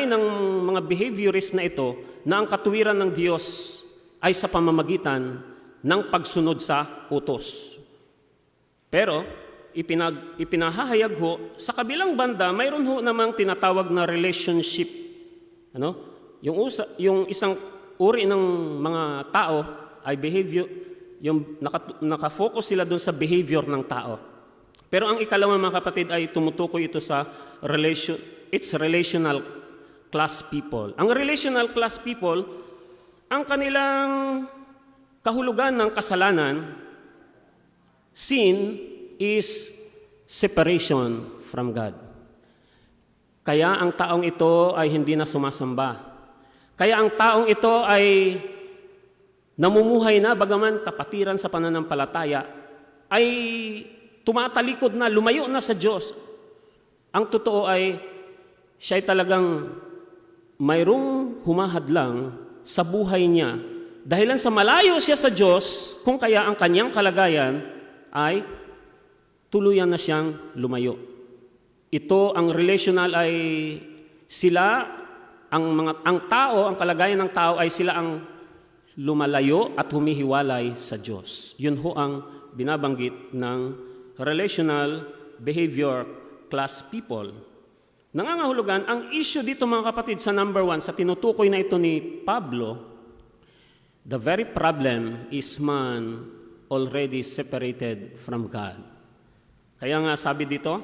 ng mga behaviorist na ito na ang katuwiran ng Diyos ay sa pamamagitan ng pagsunod sa utos. Pero, ipinahahayag ho, sa kabilang banda, mayroon ho namang tinatawag na relationship Yung isang uri ng mga tao ay behavior, yung nakafocus sila doon sa behavior ng tao. Pero ang ikalawa, mga kapatid, ay tumutukoy ito sa it's relational class people. Ang relational class people, ang kanilang kahulugan ng kasalanan, sin is separation from God. Kaya ang taong ito ay hindi na sumasamba. Kaya ang taong ito ay namumuhay na, bagaman kapatiran sa pananampalataya, ay tumatalikod na, lumayo na sa Diyos. Ang totoo ay siya ay talagang mayroong humahadlang sa buhay niya. Dahilan sa malayo siya sa Diyos, kung kaya ang kanyang kalagayan ay tuluyan na siyang lumayo. Ito, ang relational ay sila, ang tao, ang kalagayan ng tao ay sila ang lumalayo at humihiwalay sa Diyos. Yun ho ang binabanggit ng relational behavior class people. Nangangahulugan, ang issue dito mga kapatid sa number 1, sa tinutukoy na ito ni Pablo, the very problem is man already separated from God. Kaya nga sabi dito,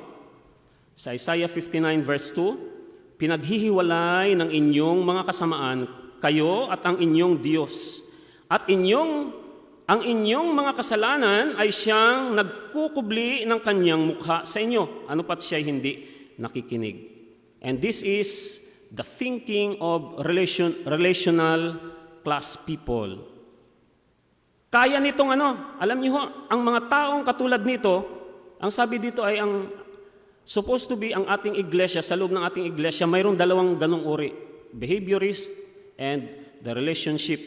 sa Isaiah 59 verse 2, pinaghihiwalay ng inyong mga kasamaan, kayo at ang inyong Diyos. At ang inyong mga kasalanan ay siyang nagkukubli ng kanyang mukha sa inyo. Ano pat siya hindi nakikinig. And this is the thinking of relational class people. Kaya nitong alam niyo ho, ang mga taong katulad nito, ang sabi dito ay supposed to be ang ating iglesia, sa loob ng ating iglesia, mayroong dalawang ganong uri. Behaviorist and the relationship.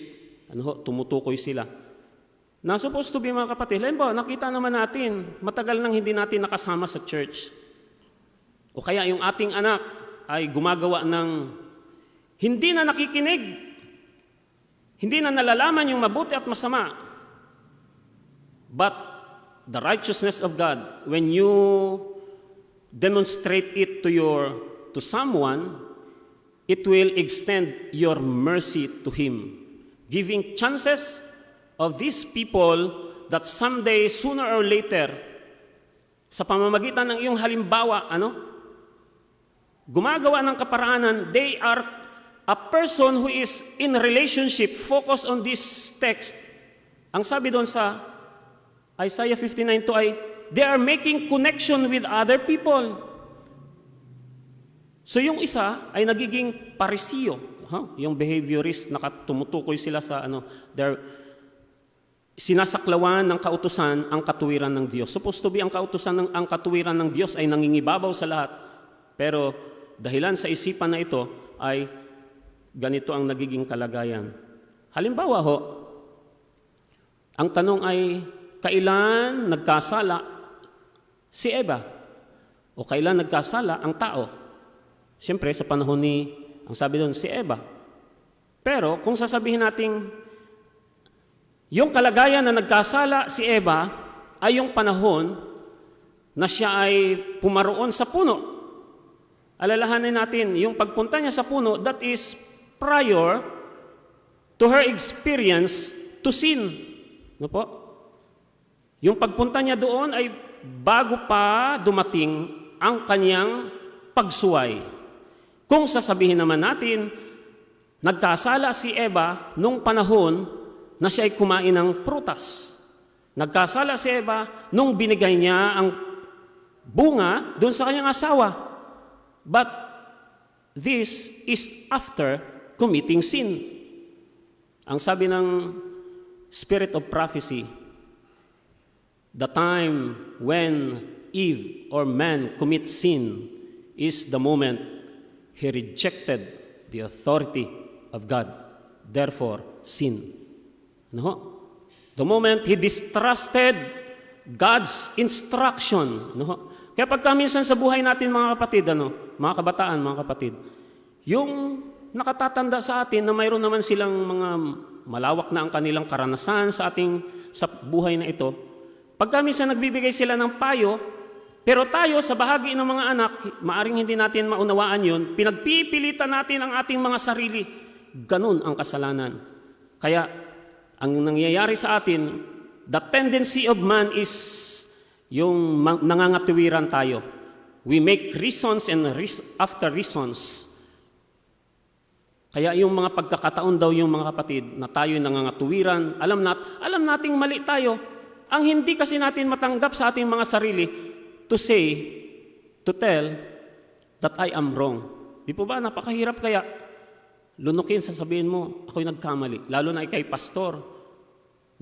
Tumutukoy sila. Na supposed to be mga kapatid, halimbawa, nakita naman natin, matagal nang hindi natin nakasama sa church. O kaya yung ating anak ay gumagawa ng hindi na nakikinig, hindi na nalalaman yung mabuti at masama. But the righteousness of God, when you demonstrate it to someone, it will extend your mercy to him, giving chances of these people that someday, sooner or later, sa pamamagitan ng iyong halimbawa, gumagawa ng kaparaanan, they are a person who is in relationship, focus on this text. Ang sabi doon sa Isaiah 59:2 ay, they are making connection with other people. So yung isa ay nagiging parisiyo, yung behaviorist, tumutukoy sila sa sinasaklawan ng kautusan ang katuwiran ng Diyos. Supposed to be ang katuwiran ng Diyos ay nangingibabaw sa lahat. Pero dahilan sa isipan na ito ay ganito ang nagiging kalagayan. Halimbawa ho, ang tanong ay, kailan nagkasala si Eva? O kailan nagkasala ang tao? Siyempre, sa panahon ang sabi doon, si Eva. Pero kung sasabihin natin, yung kalagayan na nagkasala si Eva ay yung panahon na siya ay pumaroon sa puno. Alalahanin natin, yung pagpunta niya sa puno, that is prior to her experience to sin. No po? Yung pagpunta niya doon ay bago pa dumating ang kanyang pagsuway. Kung sasabihin naman natin, nagkasala si Eva nung panahon na siya ay kumain ng prutas. Nagkasala si Eva nung binigay niya ang bunga doon sa kanyang asawa. But this is after committing sin. Ang sabi ng Spirit of Prophecy, the time when Eve or man commits sin is the moment he rejected the authority of God. Therefore, sin. No? The moment he distrusted God's instruction. No? Kaya pagka minsan sa buhay natin mga kapatid, mga kabataan, mga kapatid, yung nakatatanda sa atin na mayroon naman silang mga malawak na ang kanilang karanasan sa buhay na ito, pagka minsan nagbibigay sila ng payo, pero tayo sa bahagi ng mga anak, maaring hindi natin maunawaan yun, pinagpipilitan natin ang ating mga sarili. ganun ang kasalanan. Kaya ang nangyayari sa atin, the tendency of man is yung nangangatuwiran tayo. We make reasons and after reasons. Kaya yung mga pagkakataon daw yung mga kapatid na tayo'y nangangatuwiran, alam nating mali tayo. Ang hindi kasi natin matanggap sa ating mga sarili to tell that I am wrong. Di po ba napakahirap kaya lunukin sasabihin mo, ako'y nagkamali. Lalo na ikay pastor.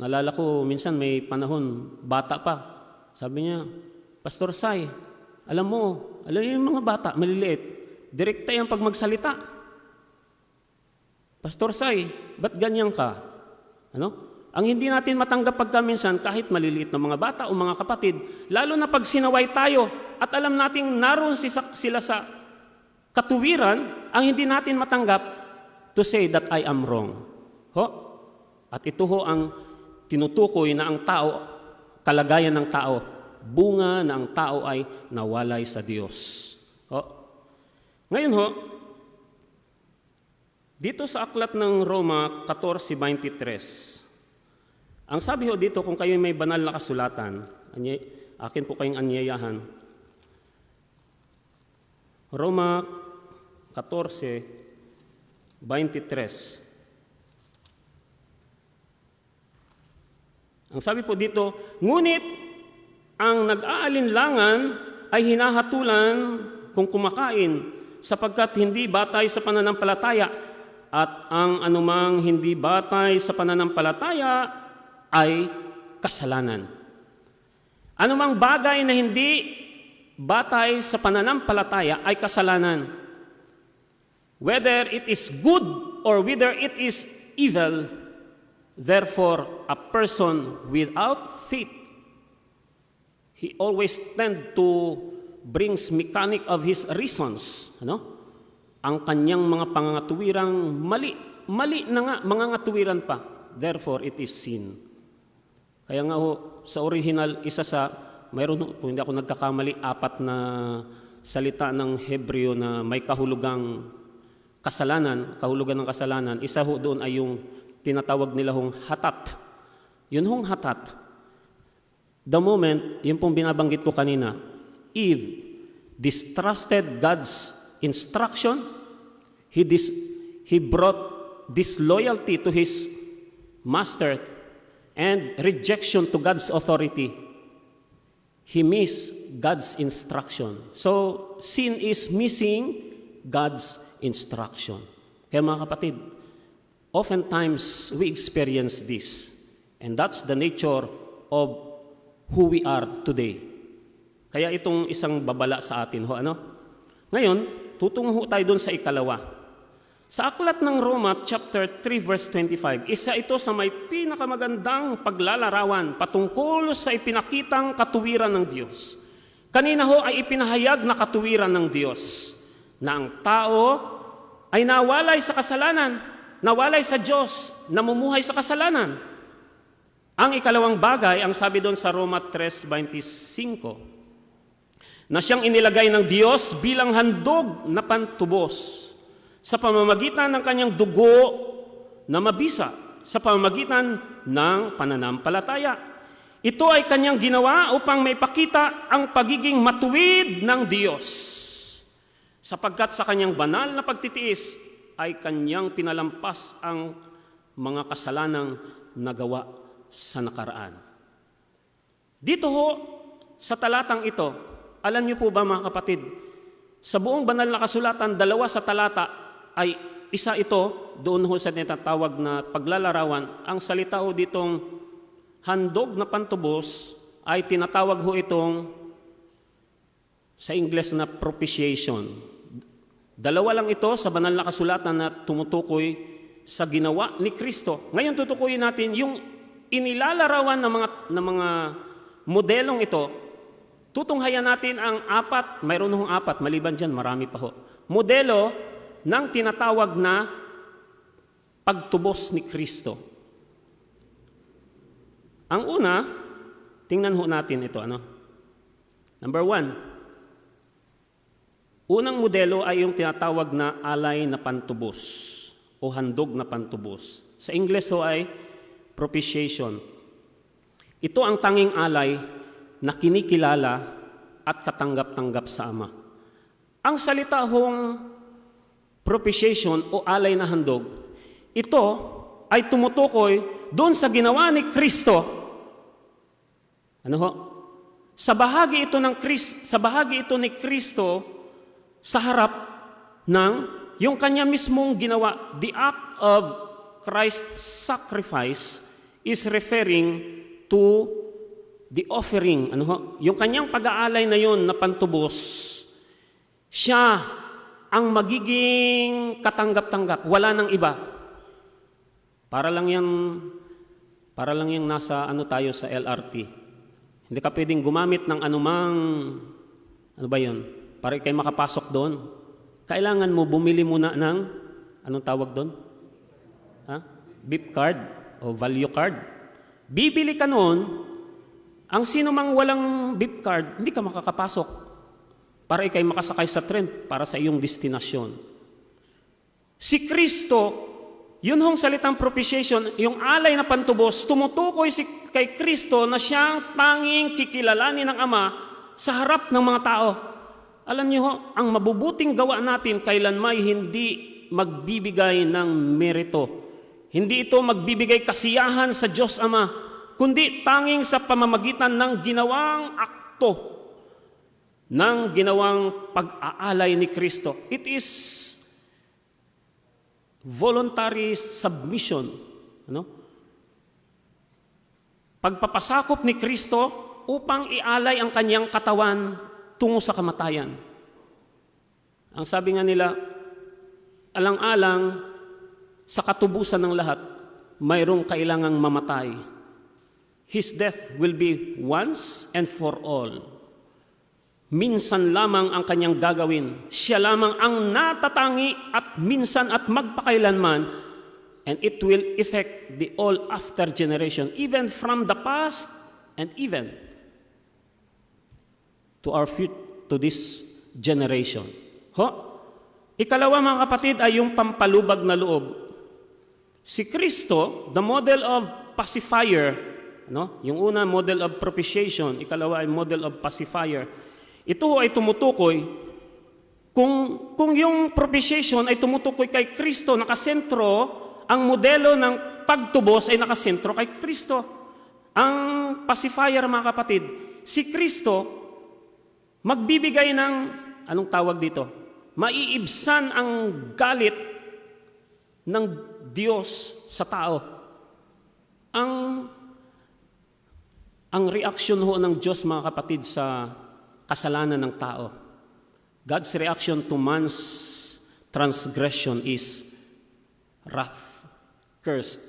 Nalala ko minsan may panahon, bata pa. Sabi niya, Pastor Sai, alam yung mga bata, maliliit, direkta yan pag magsalita. Pastor Sai, ba't ganyan ka? Ang hindi natin matanggap pagka minsan, kahit maliliit na mga bata o mga kapatid, lalo na pag sinaway tayo at alam nating naroon sila sa katuwiran, ang hindi natin matanggap to say that I am wrong. At ito ang tinutukoy na ang tao, kalagayan ng tao, bunga na ang tao ay nawalay sa Diyos. Ngayon dito sa aklat ng Roma 14:23, ang sabi dito, kung kayo may banal na kasulatan, akin po kayong anyayahan. Roma 14:23. Ang sabi po dito, ngunit ang nag-aalinlangan ay hinahatulan kung kumakain, sapagkat hindi batay sa pananampalataya, at ang anumang hindi batay sa pananampalataya ay kasalanan. Anumang bagay na hindi batay sa pananampalataya ay kasalanan. Whether it is good or whether it is evil, therefore a person without faith, he always tend to brings mechanic of his reasons, ang kanyang mga pangangatuwirang mali na nga, mangangatuwiran pa. Therefore, it is sin. Kaya nga sa original, mayroon, kung hindi ako nagkakamali, 4 na salita ng Hebreo na may kahulugang kahulugan ng kasalanan. Isa doon ay yung tinatawag nila hatat. Yun hatat. The moment, yun pong binabanggit ko kanina, Eve distrusted God's instruction, he brought disloyalty to his master and rejection to God's authority. He missed God's instruction. So, sin is missing God's instruction. Kaya mga kapatid, oftentimes we experience this. And that's the nature of who we are today. Kaya itong isang babala sa atin. Ngayon, tutungo tayo doon sa ikalawa. Sa aklat ng Roma chapter 3 verse 25, isa ito sa may pinakamagandang paglalarawan patungkol sa ipinakitang katuwiran ng Diyos. Kanina ay ipinahayag na katuwiran ng Diyos na ang tao ay nawalay sa kasalanan, nawalay sa Diyos, namumuhay sa kasalanan. Ang ikalawang bagay, ang sabi doon sa Roma 3:25, na siyang inilagay ng Diyos bilang handog na pantubos sa pamamagitan ng kanyang dugo na mabisa, sa pamamagitan ng pananampalataya. Ito ay kanyang ginawa upang maipakita ang pagiging matuwid ng Diyos, sapagkat sa kanyang banal na pagtitiis ay kanyang pinalampas ang mga kasalanang nagawa sa nakaraan. Dito sa talatang ito, alam niyo po ba mga kapatid, sa buong banal na kasulatan, 2 sa talata ay isa ito, doon sa tinatawag na paglalarawan. Ang salita ditong handog na pantubos ay tinatawag itong sa Ingles na propitiation. 2 lang ito sa banal na kasulatan na tumutukoy sa ginawa ni Kristo. Ngayon tutukuyin natin yung inilalarawan ng mga modelong ito. Tutunghayan natin ang 4, mayroon 4, maliban dyan, marami pa modelo ng tinatawag na pagtubos ni Kristo. Ang una, tingnan natin ito. Number 1, unang modelo ay yung tinatawag na alay na pantubos. o handog na pantubos. Sa Ingles ho ay propitiation. Ito ang tanging alay na kinikilala at katanggap-tanggap sa Ama. Ang salita hong propitiation o alay na handog, ito ay tumutukoy doon sa ginawa ni Kristo. Ano ho? Sa bahagi ito ni Kristo sa harap ng yung kanya mismong ginawa. The act of Christ's sacrifice is referring to the offering. Ano ho? Yung kanyang pag-aalay na yun na pantubos, siya ang magiging katanggap-tanggap. Wala nang iba. Para lang yung nasa tayo sa LRT. Hindi ka pwedeng gumamit ng anumang, para kayo makapasok doon. Kailangan mo bumili muna ng, anong tawag doon? VIP card o value card. Bibili ka noon, ang sino mang walang VIP card, hindi ka makakapasok. Para ikay makasakay sa train para sa iyong destinasyon. Si Kristo, yun hong salitang propitiation, yung alay na pantubos, tumutukoy kay Kristo na siyang tanging kikilalanin ng Ama sa harap ng mga tao. Alam niyo ho, ang mabubuting gawa natin kailanmay hindi magbibigay ng merito. Hindi ito magbibigay kasiyahan sa Diyos Ama, kundi tanging sa pamamagitan ng ginawang akto, ng ginawang pag-aalay ni Kristo. It is voluntary submission. Pagpapasakop ni Kristo upang ialay ang kanyang katawan tungo sa kamatayan. Ang sabi nga nila, alang-alang sa katubusan ng lahat, mayroong kailangang mamatay. His death will be once and for all. Minsan lamang ang kanyang gagawin. Siya lamang ang natatangi at minsan at magpakailanman, and it will affect the all after generation, even from the past and even to this generation. Ikalawa mga kapatid ay yung pampalubag na loob. Si Kristo, the model of pacifier, yung una model of propitiation, ikalawa ay model of pacifier. Ito ay tumutukoy, kung yung propitiation ay tumutukoy kay Kristo, nakasentro, ang modelo ng pagtubos ay nakasentro kay Kristo. Ang pacifier, mga kapatid, si Kristo, magbibigay ng, anong tawag dito? Maiibsan ang galit ng Diyos sa tao. Ang reaksyon ho ng Diyos, mga kapatid, sa kasalanan ng tao. God's reaction to man's transgression is wrath, cursed.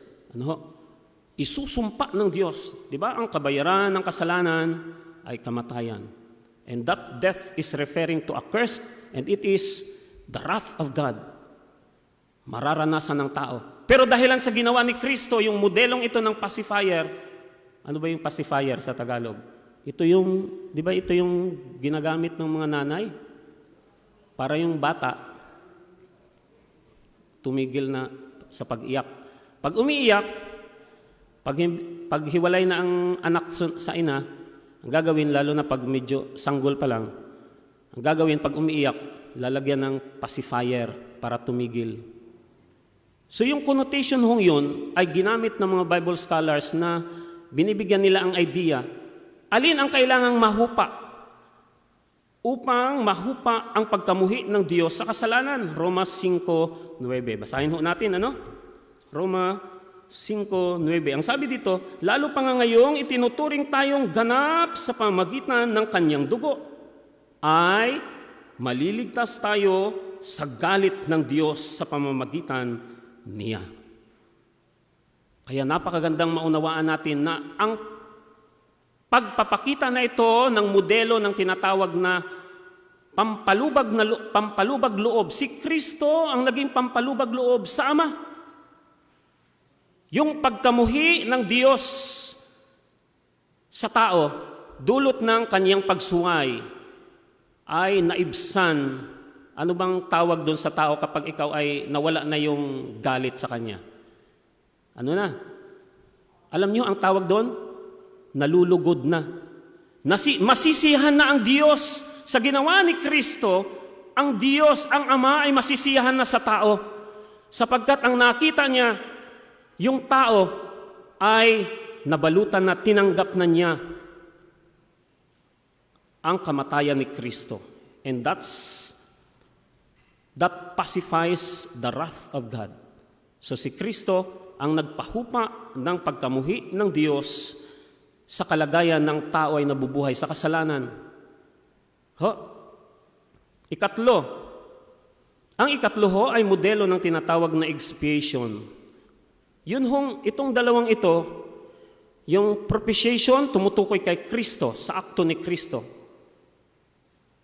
Isusumpa ng Diyos. Di ba? Ang kabayaran ng kasalanan ay kamatayan. And that death is referring to a curse, and it is the wrath of God. Mararanasan ng tao. Pero dahilan sa ginawa ni Kristo, yung modelong ito ng pacifier, ano ba yung pacifier sa Tagalog? Ito yung, di ba ito yung ginagamit ng mga nanay? Para yung bata, tumigil na sa pag-iyak. Pag umiiyak, pag hiwalay na ang anak sa ina, ang gagawin, lalo na pag medyo sanggol pa lang, ang gagawin pag umiiyak, lalagyan ng pacifier para tumigil. So yung connotation hong yun ay ginamit ng mga Bible scholars na binibigyan nila ang idea, alin ang kailangang mahupa upang mahupa ang pagkamuhi ng Diyos sa kasalanan? Roma 5:9. Basahin ho natin, Roma 5:9. Ang sabi dito, lalo pa nga ngayong itinuturing tayong ganap sa pamamagitan ng kanyang dugo, ay maliligtas tayo sa galit ng Diyos sa pamamagitan niya. Kaya napakagandang maunawaan natin na ang pagpapakita na ito ng modelo ng tinatawag na pampalubag loob. Si Kristo ang naging pampalubag loob sa Ama. Yung pagkamuhi ng Diyos sa tao, dulot ng kanyang pagsungay, ay naibsan Ano bang tawag doon sa tao kapag ikaw ay nawala na yung galit sa kanya? Ano na? Alam niyo ang tawag doon? Nalulugod na. Masisiyahan na ang Diyos sa ginawa ni Kristo. Ang Diyos, ang Ama ay masisiyahan na sa tao. Sapagkat ang nakita niya, yung tao ay nabalutan na, tinanggap na niya ang kamatayan ni Kristo. And that pacifies the wrath of God. So si Kristo ang nagpahupa ng pagkamuhi ng Diyos sa kalagayan ng tao ay nabubuhay sa kasalanan. Ikatlo. Ang ikatlo ho ay modelo ng tinatawag na expiation. Itong dalawang ito, yung propitiation, tumutukoy kay Kristo, sa akto ni Kristo.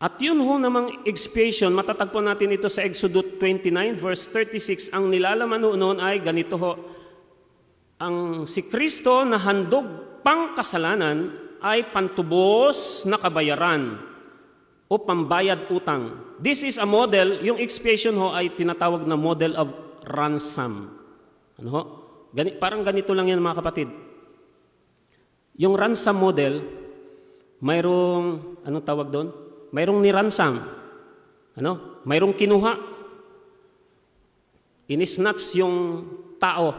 At yun ho namang expiation, matatagpuan natin ito sa Exodus 29 verse 36. Ang nilalaman noon ay ganito ho. Ang si Kristo na handog pang kasalanan ay pantubos na kabayaran o pambayad utang. This is a model, yung expiation ho ay tinatawag na model of ransom. Ano ho? Parang ganito lang yan mga kapatid. Yung ransom model, mayroong, anong tawag doon? Mayroong niransam. Mayroong kinuha. Inisnatch yung tao.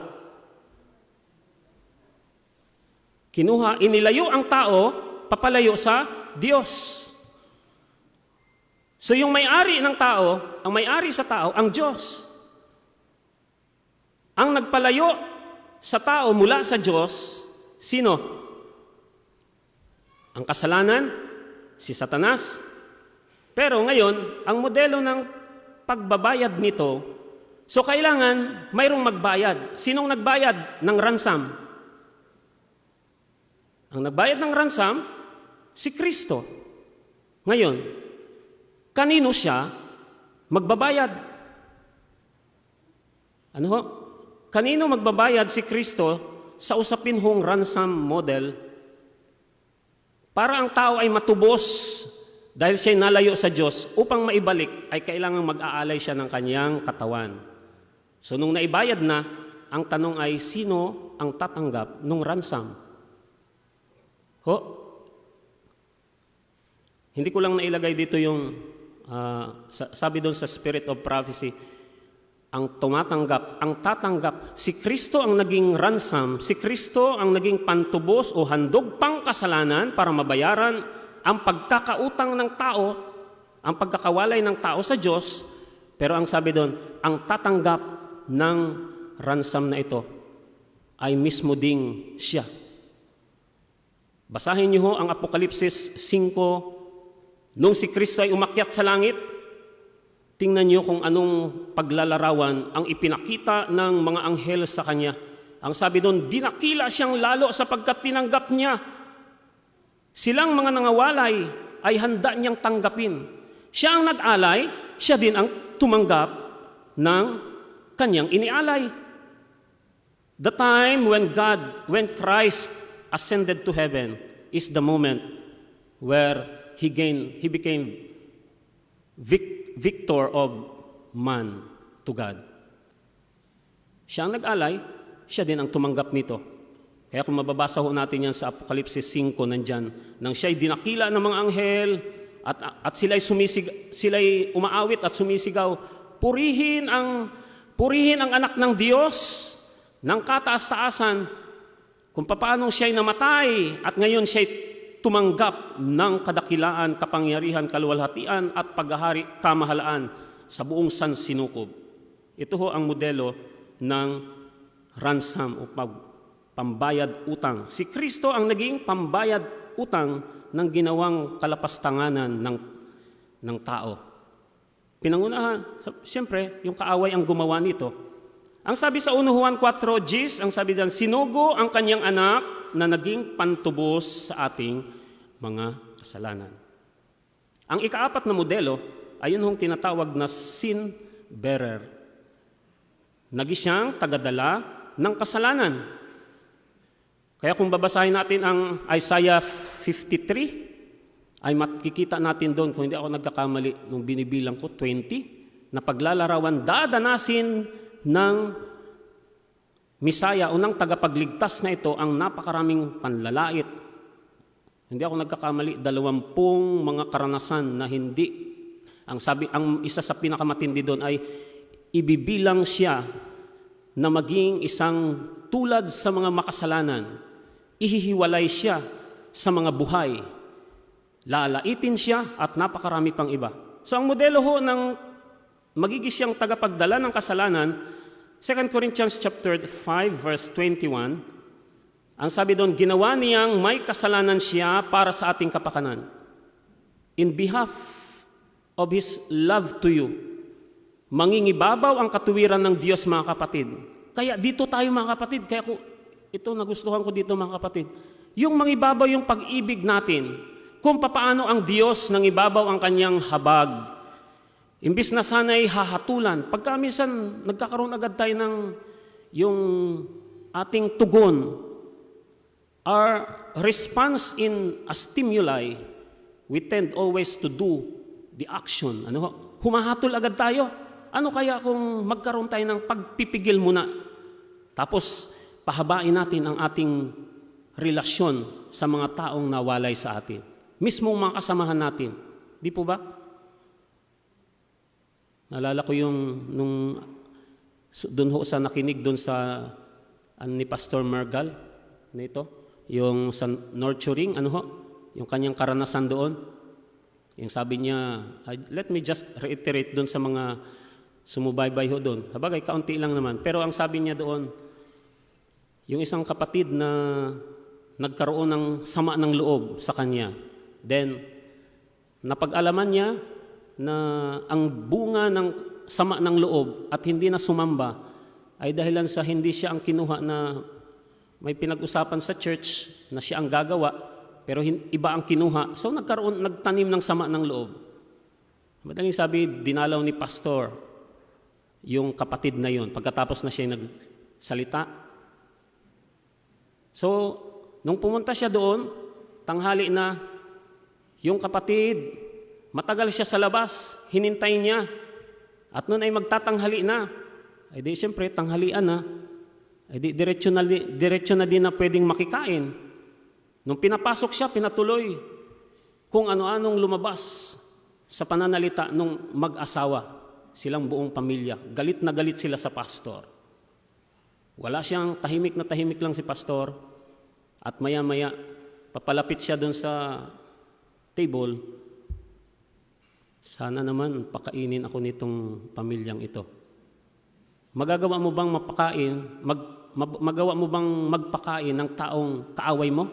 Kinuha, inilayo ang tao, papalayo sa Diyos. So yung may-ari ng tao, ang may-ari sa tao, ang Diyos. Ang nagpalayo sa tao mula sa Diyos, sino? Ang kasalanan, si Satanas. Pero ngayon, ang modelo ng pagbabayad nito, so kailangan mayroong magbayad. Sinong nagbayad ng ransom? Ang nagbayad ng ransom, si Kristo. Ngayon, kanino siya magbabayad? Ano ho? Kanino magbabayad si Kristo sa usapin hong ransom model para ang tao ay matubos dahil siya'y nalayo sa Diyos upang maibalik ay kailangang mag-aalay siya ng kanyang katawan. So nung naibayad na, ang tanong ay sino ang tatanggap ng ransom? Hindi ko lang nailagay dito yung sabi doon sa Spirit of Prophecy, ang tumatanggap, ang tatanggap, si Kristo ang naging ransom, si Kristo ang naging pantubos o handog pang kasalanan para mabayaran ang pagkakautang ng tao, ang pagkakawalay ng tao sa Diyos. Pero ang sabi doon, ang tatanggap ng ransom na ito ay mismo ding siya. Basahin niyo ho ang Apokalipsis 5. Nung si Kristo ay umakyat sa langit, tingnan niyo kung anong paglalarawan ang ipinakita ng mga anghel sa kanya. Ang sabi doon, dinakila siyang lalo sapagkat tinanggap niya. Silang mga nangawalay ay handa niyang tanggapin. Siya ang nag-alay, siya din ang tumanggap ng kanyang inialay. The time when Christ ascended to heaven is the moment where he became victor of man to God. Siya ang nag-alay, siya din ang tumanggap nito. Kaya kung mababasa ho natin yan sa Apokalipsis 5, nandyan, nang siya'y dinakila ng mga anghel at sila'y umaawit at sumisigaw, purihin ang anak ng Diyos ng kataas-taasan kung paano siya'y namatay at ngayon siya'y tumanggap ng kadakilaan, kapangyarihan, kaluwalhatian at paghahari, kamahalaan sa buong sansinukob. Ito ho ang modelo ng ransom o pambayad utang. Si Kristo ang naging pambayad utang ng ginawang kalapastanganan ng tao. Pinangunahan, siyempre, yung kaaway ang gumawa nito. Ang sabi sa 1 Juan 4:10, ang sabi diyan, sinugo ang kanyang anak na naging pantubos sa ating mga kasalanan. Ang ikaapat na modelo ay yun hong tinatawag na sin bearer. Naging siyang tagadala ng kasalanan. Kaya kung babasahin natin ang Isaiah 53, ay makikita natin doon, kung hindi ako nagkakamali, nung binibilang ko, 20, na paglalarawan, dadanasin ng Misaya o ng tagapagligtas na ito ang napakaraming panlalait. Hindi ako nagkakamali, 20 mga karanasan na hindi. Ang isa sa pinakamatindi doon ay ibibilang siya na maging isang tulad sa mga makasalanan. Ihihiwalay siya sa mga buhay. Lalaitin siya at napakarami pang iba. So ang modelo ho ng magiging siyang tagapagdala ng kasalanan, 2 Corinthians chapter 5 verse 21, ang sabi doon, ginawa niyang may kasalanan siya para sa ating kapakanan. In behalf of His love to you, mangingibabaw ang katuwiran ng Diyos, mga kapatid. Kaya dito tayo, mga kapatid, ito nagustuhan ko dito, mga kapatid, yung mangibabaw yung pag-ibig natin, kung papaano ang Diyos nang ibabaw ang kanyang habag. Imbis na sana'y hahatulan, pagka minsan nagkakaroon agad tayo ng yung ating tugon, our response in a stimuli, we tend always to do the action. Humahatol agad tayo. Ano kaya kung magkaroon tayo ng pagpipigil muna, tapos pahabain natin ang ating relasyon sa mga taong nawalay sa atin, mismong mga kasamahan natin. Di po ba? Naalala ko yung doon ho sa nakinig doon sa ni Pastor Mergal nito, yung sa nurturing, yung kanyang karanasan doon. Yung sabi niya, let me just reiterate doon sa mga sumubaybay ho doon. Habagay, kaunti lang naman. Pero ang sabi niya doon, yung isang kapatid na nagkaroon ng sama ng loob sa kanya. Then, napag-alaman niya na ang bunga ng sama ng loob at hindi na sumamba ay dahilan sa hindi siya ang kinuha na may pinag-usapan sa church na siya ang gagawa, pero iba ang kinuha. So nagtanim ng sama ng loob. Madaling sabi, dinalaw ni pastor yung kapatid na yun pagkatapos na siya nagsalita. So, nung pumunta siya doon, tanghali na, yung kapatid, matagal siya sa labas, hinintay niya. At noon ay magtatanghali na. Ay di siyempre, tanghalian na. Ay di diretso na din na pwedeng makikain. Nung pinapasok siya, pinatuloy kung ano-anong lumabas sa pananalita ng mag-asawa, silang buong pamilya. Galit na galit sila sa pastor. Wala siyang tahimik na tahimik lang si pastor. At maya-maya, papalapit siya doon sa table. Sana naman pakainin ako nitong pamilyang ito. Magawa mo bang magpakain ng taong kaaway mo?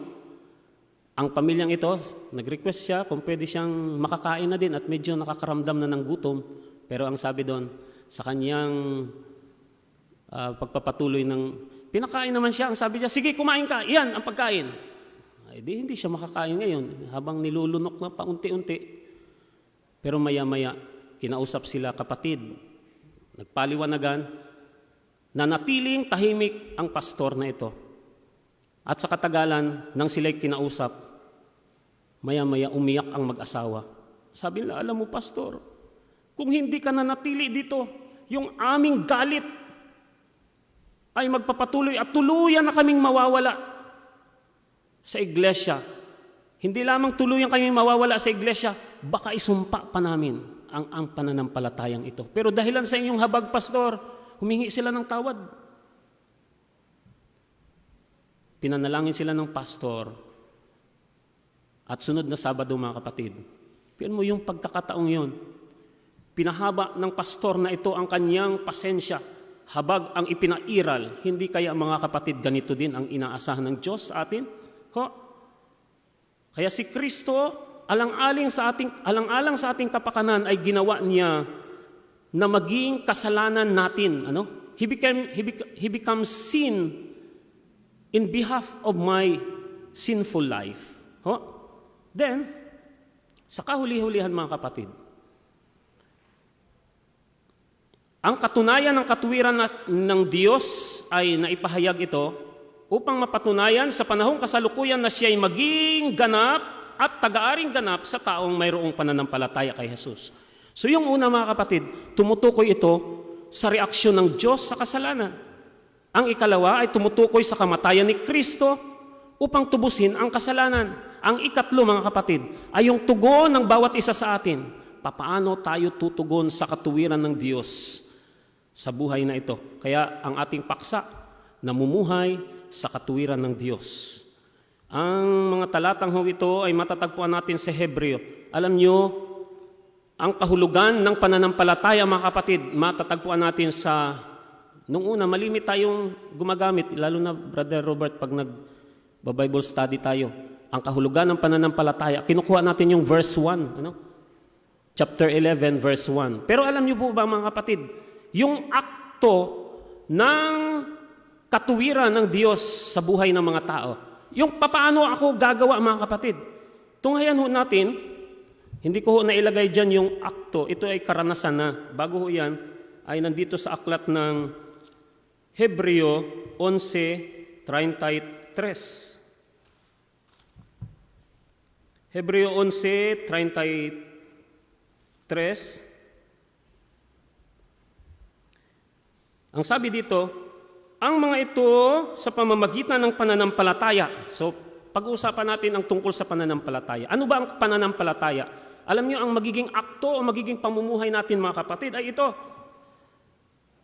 Ang pamilyang ito, nag-request siya kung pwede siyang makakain na din at medyo nakakaramdam na ng gutom. Pero ang sabi doon, sa kanyang pagpapatuloy pinakain naman siya. Ang sabi niya, sige, kumain ka. Iyan ang pagkain. Ay, hindi siya makakain ngayon habang nilulunok na paunti-unti. Pero maya-maya, kinausap sila kapatid. Nagpaliwanagan, nanatiling tahimik ang pastor na ito. At sa katagalan, nang sila'y kinausap, maya-maya umiyak ang mag-asawa. Sabi nila, alam mo pastor, kung hindi ka nanatili dito, yung aming galit ay magpapatuloy at tuluyan na kaming mawawala sa iglesia. Hindi lamang tuluyan kaming mawawala sa iglesia, baka isumpa pa namin ang pananampalatayang ito. Pero dahilan sa inyong habag, pastor, humingi sila ng tawad. Pinanalangin sila ng pastor at sunod na Sabado, mga kapatid. Piyan mo yung pagkakataong yun. Pinahaba ng pastor na ito ang kanyang pasensya, habag ang ipinairal. Hindi kaya, mga kapatid, ganito din ang inaasahan ng Diyos sa atin? Kaya si Kristo, alang-alang sa ating kapakanan ay ginawa niya na maging kasalanan natin. He becomes sin in behalf of my sinful life. Then, sa kahuli-hulihan, mga kapatid, ang katunayan ng katuwiran ng Diyos ay naipahayag ito upang mapatunayan sa panahong kasalukuyan na siya'y maging ganap at tagaaring ganap sa taong mayroong pananampalataya kay Jesus. So yung una mga kapatid, tumutukoy ito sa reaksyon ng Diyos sa kasalanan. Ang ikalawa ay tumutukoy sa kamatayan ni Kristo upang tubusin ang kasalanan. Ang ikatlo mga kapatid ay yung tugon ng bawat isa sa atin. Papaano tayo tutugon sa katuwiran ng Diyos sa buhay na ito? Kaya ang ating paksa, namumuhay sa katuwiran ng Diyos. Ang mga talatang ito ay matatagpuan natin sa Hebreo. Alam nyo, ang kahulugan ng pananampalataya mga kapatid, matatagpuan natin sa, nung una, malimit tayong gumagamit, lalo na Brother Robert, pag nag-Bible study tayo. Ang kahulugan ng pananampalataya, kinukuha natin yung verse 1, chapter 11, verse 1. Pero alam nyo po ba mga kapatid, yung akto ng katuwiran ng Diyos sa buhay ng mga tao, yung papaano ako gagawa mga kapatid. Tunghayan ho natin, hindi ko ho nailagay dyan yung akto. Ito ay karanasan na. Bago ho yan, ay nandito sa aklat ng Hebreo 11:33. Hebreo 11:33. Ang sabi dito, ang mga ito sa pamamagitan ng pananampalataya. So, pag-uusapan natin ang tungkol sa pananampalataya. Ano ba ang pananampalataya? Alam niyo, ang magiging akto o magiging pamumuhay natin mga kapatid ay ito.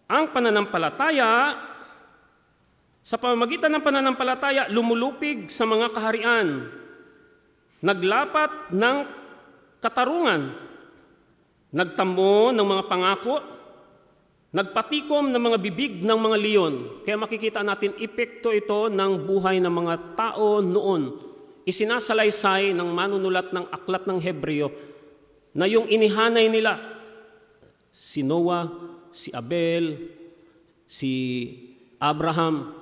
Ang pananampalataya, sa pamamagitan ng pananampalataya, lumulupig sa mga kaharian, naglapat ng katarungan, nagtambo ng mga pangako, nagpatikom ng mga bibig ng mga leon. Kaya makikita natin, epekto ito ng buhay ng mga tao noon. Isinasalaysay ng manunulat ng aklat ng Hebreo na yung inihanay nila, si Noah, si Abel, si Abraham,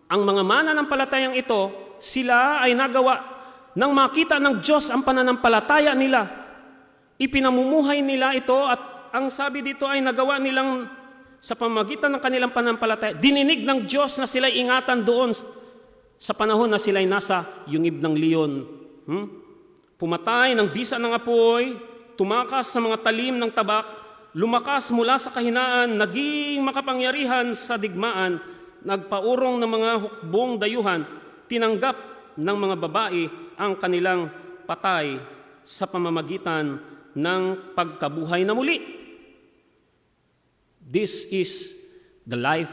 ang mga mananampalatayang ito, sila ay nagawa nang makita ng Diyos ang pananampalataya nila. Ipinamumuhay nila ito at ang sabi dito ay nagawa nilang sa pamamagitan ng kanilang pananampalataya, dininig ng Diyos na sila'y ingatan doon sa panahon na sila'y nasa yungib ng leon. Pumatay ng bisa ng apoy, tumakas sa mga talim ng tabak, lumakas mula sa kahinaan, naging makapangyarihan sa digmaan, nagpaurong ng mga hukbong dayuhan, tinanggap ng mga babae ang kanilang patay sa pamamagitan ng pagkabuhay na muli. This is the life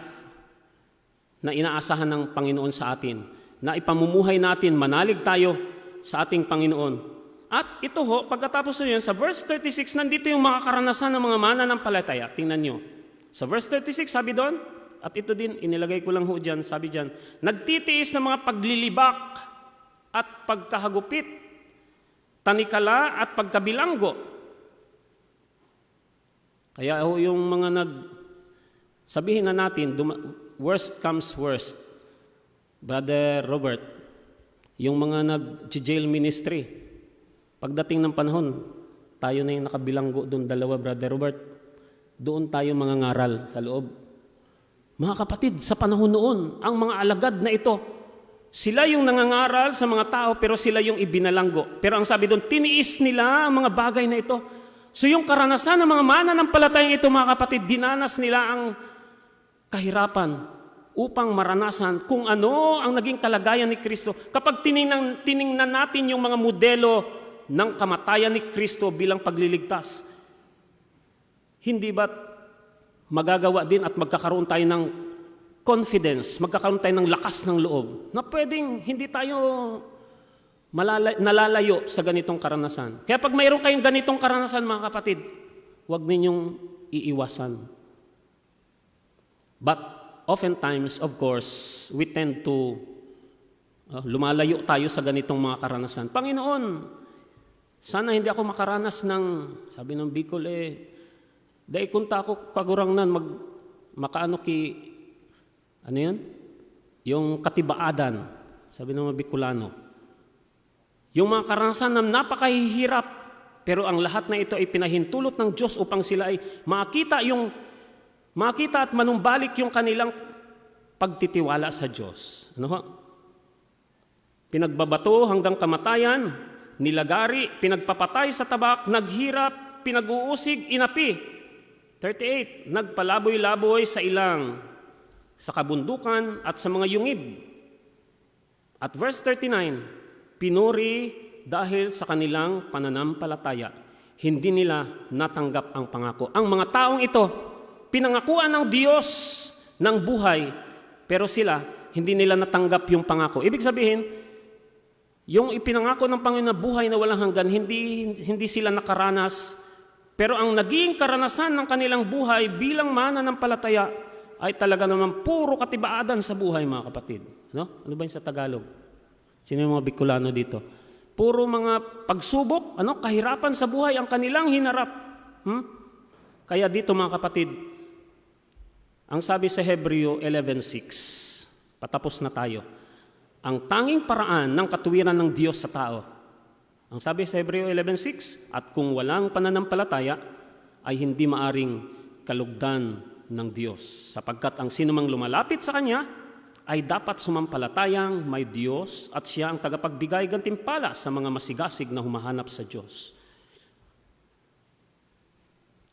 na inaasahan ng Panginoon sa atin, na ipamumuhay natin, manalig tayo sa ating Panginoon. At ito ho, pagkatapos nyo yan, sa verse 36, nandito yung mga karanasan ng mga mananampalataya. Tingnan nyo. Sa verse 36, sabi doon, at ito din, inilagay ko lang ho dyan, sabi dyan, nagtitiis ng mga paglilibak at pagkahagupit, tanikala at pagkabilanggo. Kaya yung mga sabihin na natin, worst comes worst. Brother Robert, yung mga nag-jail ministry, pagdating ng panahon, tayo na yung nakabilanggo doon, dalawa, Brother Robert, doon tayo mga ngaral sa loob. Mga kapatid, sa panahon noon, ang mga alagad na ito, sila yung nangangaral sa mga tao, pero sila yung ibinalanggo. Pero ang sabi doon, tiniis nila ang mga bagay na ito. So yung karanasan ng mga mananampalatayang ito, mga kapatid, dinanas nila ang kahirapan upang maranasan kung ano ang naging kalagayan ni Kristo. Kapag tiningnan natin yung mga modelo ng kamatayan ni Kristo bilang pagliligtas, hindi ba magagawa din at magkakaroon tayo ng confidence, magkakaroon tayo ng lakas ng loob na pwedeng hindi tayo nalalayo sa ganitong karanasan. Kaya pag mayroon kayong ganitong karanasan, mga kapatid, huwag ninyong iiwasan. But oftentimes, of course, we tend to lumalayo tayo sa ganitong mga karanasan. Panginoon, sana hindi ako makaranas ng, sabi ng Bicol, dahil kunta ako kagurangnan, makaano ano yun? Yung katibaadan, sabi ng mga Bicolano. Yung mga karanasan na napakahihirap, pero ang lahat na ito ay pinahintulot ng Diyos upang sila ay makita at manumbalik yung kanilang pagtitiwala sa Diyos. Ano ho? Pinagbabato hanggang kamatayan, nilagari, pinagpapatay sa tabak, naghirap, pinag-uusig, inapi. 38, nagpalaboy-laboy sa ilang, sa kabundukan at sa mga yungib. At verse 39, pinuri dahil sa kanilang pananampalataya, hindi nila natanggap ang pangako. Ang mga taong ito, pinangakuan ng Diyos ng buhay, pero sila, hindi nila natanggap yung pangako. Ibig sabihin, yung ipinangako ng Panginoon na buhay na walang hanggan, hindi sila nakaranas. Pero ang naging karanasan ng kanilang buhay bilang mananampalataya ay talaga naman puro katibaadan sa buhay, mga kapatid. Ano ba yung sa Tagalog? Sino yung mga Bicolano dito? Puro mga pagsubok, kahirapan sa buhay ang kanilang hinarap. Kaya dito, mga kapatid, ang sabi sa Hebreo 11:6, patapos na tayo, ang tanging paraan ng katuwiran ng Diyos sa tao, ang sabi sa Hebreo 11:6, at kung walang pananampalataya, ay hindi maaring kalugdan ng Diyos, sapagkat ang sinumang lumalapit sa Kanya ay dapat sumampalatayang may Diyos at Siya ang tagapagbigay gantimpala sa mga masigasig na humahanap sa Diyos.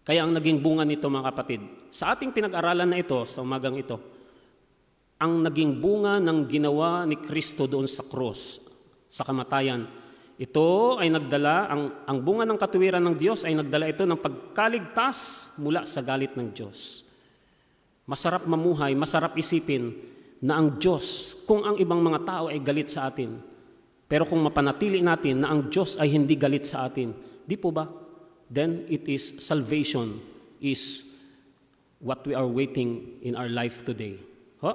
Kaya ang naging bunga nito, mga kapatid, sa ating pinag-aralan na ito, sa umagang ito, ang naging bunga ng ginawa ni Kristo doon sa krus, sa kamatayan, ito ay nagdala, ang bunga ng katuwiran ng Diyos ay nagdala ito ng pagkaligtas mula sa galit ng Diyos. Masarap mamuhay, masarap isipin na ang Diyos, kung ang ibang mga tao ay galit sa atin, pero kung mapanatili natin na ang Diyos ay hindi galit sa atin, di po ba? Then it is salvation is what we are waiting in our life today. 2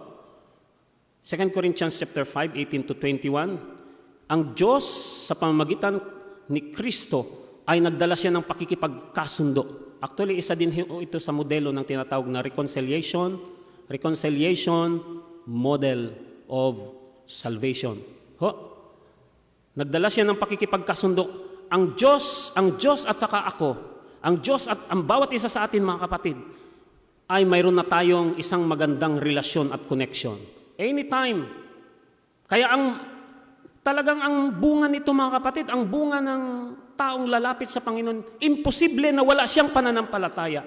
Corinthians chapter 5, 18 to 21, ang Diyos sa pamamagitan ni Kristo ay nagdala siya ng pakikipagkasundo. Actually, isa din ito sa modelo ng tinatawag na reconciliation model of salvation. Nagdala siya ng pakikipagkasundo. Ang Diyos at saka ako, ang Diyos at ang bawat isa sa atin, mga kapatid, ay mayroon na tayong isang magandang relasyon at connection. Anytime. Kaya talagang ang bunga nito, mga kapatid, ang bunga ng taong lalapit sa Panginoon, imposible na wala siyang pananampalataya.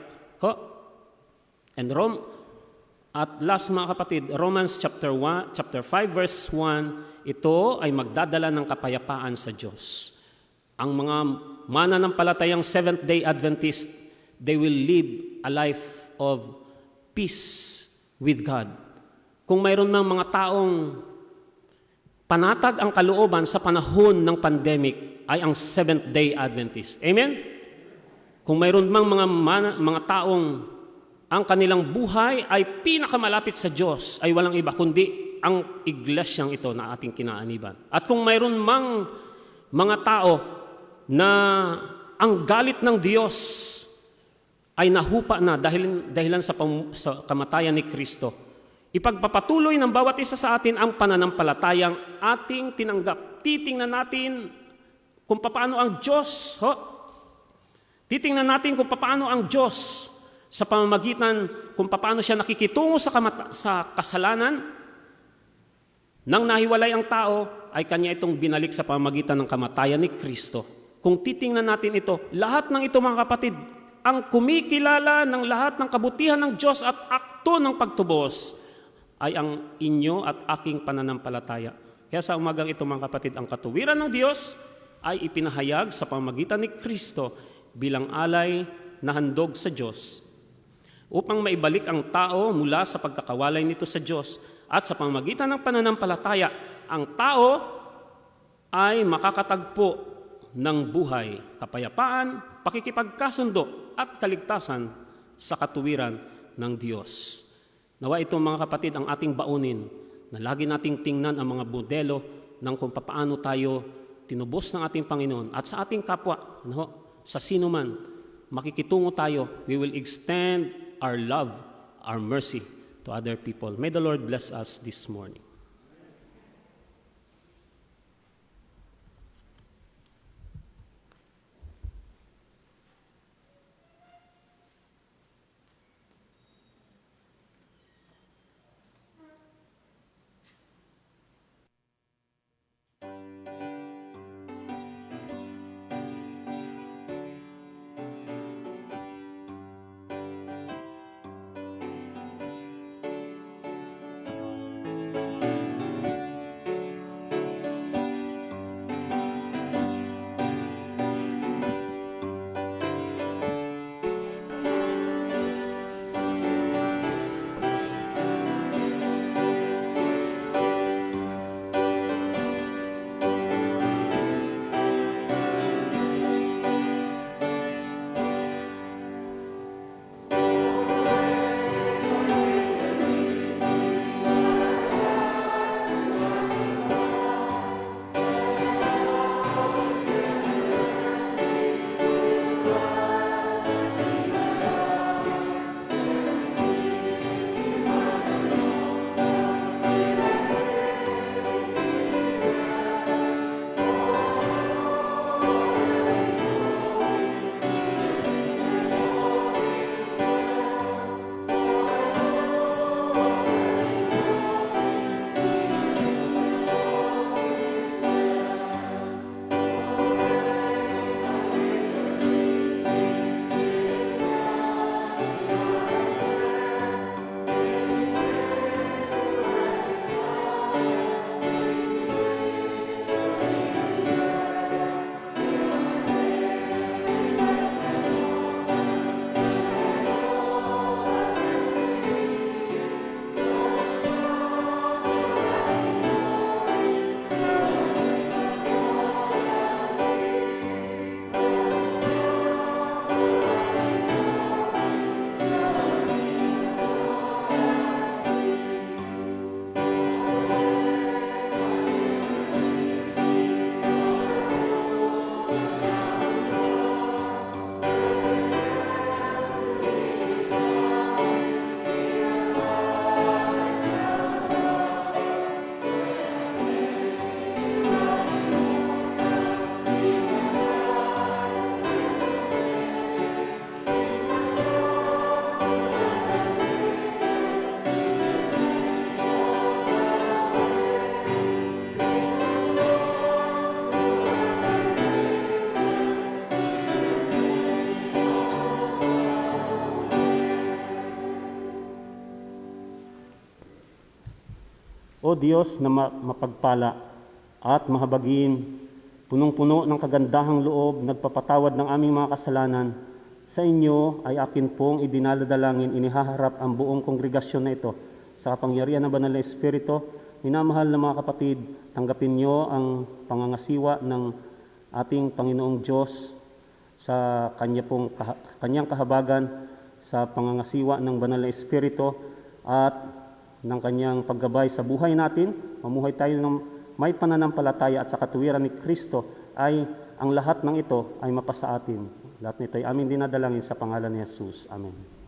At last, mga kapatid, Romans chapter 5 verse 1, ito ay magdadala ng kapayapaan sa Diyos. Ang mga mananampalatayang Seventh-day Adventist, they will live a life of peace with God. Kung mayroon mang mga taong panatag ang kalooban sa panahon ng pandemic, ay ang Seventh-day Adventist. Amen? Kung mayroon mang mga taong ang kanilang buhay ay pinakamalapit sa Diyos, ay walang iba kundi ang iglesyang ito na ating kinaaniban. At kung mayroon mang mga tao na ang galit ng Diyos ay nahupa na dahilan sa kamatayan ni Kristo, ipagpapatuloy ng bawat isa sa atin ang pananampalatayang ating tinanggap. Titingnan natin kung paano ang Diyos, titingnan natin kung paano ang Diyos sa pamamagitan kung paano siya nakikitungo sa kasalanan. Nang nahiwalay ang tao, ay Kanya itong binalik sa pamamagitan ng kamatayan ni Kristo. Kung titingnan natin ito, lahat ng ito, mga kapatid, ang kumikilala ng lahat ng kabutihan ng Diyos at akto ng pagtubos ay ang inyo at aking pananampalataya. Kaya sa umagang ito, mga kapatid, ang katuwiran ng Diyos ay ipinahayag sa pamamagitan ni Kristo bilang alay na handog sa Diyos upang maibalik ang tao mula sa pagkakawalay nito sa Diyos. At sa pamamagitan ng pananampalataya, ang tao ay makakatagpo ng buhay, kapayapaan, pakikipagkasundo at kaligtasan sa katuwiran ng Diyos. Nawa ito, mga kapatid, ang ating baunin na lagi nating tingnan ang mga modelo ng kung paano tayo tinubos ng ating Panginoon at sa ating kapwa, sa sino man, makikitungo tayo, we will extend our love, our mercy to other people. May the Lord bless us this morning. O Diyos na mapagpala at mahabagin, punong-puno ng kagandahang loob, nagpapatawad ng aming mga kasalanan, sa inyo ay akin pong idinadalangin, inihaharap ang buong kongregasyon na ito. Sa kapangyarihan ng Banal na Espiritu, minamahal na mga kapatid, tanggapin niyo ang pangangasiwa ng ating Panginoong Diyos sa kanyang kahabagan, sa pangangasiwa ng Banal na Espiritu at ng kanyang paggabay sa buhay natin. Mamuhay tayo ng may pananampalataya at sa katuwiran ni Kristo, ay ang lahat ng ito ay mapasa atin. Lahat nito ay aming dinadalangin sa pangalan ni Jesus. Amen.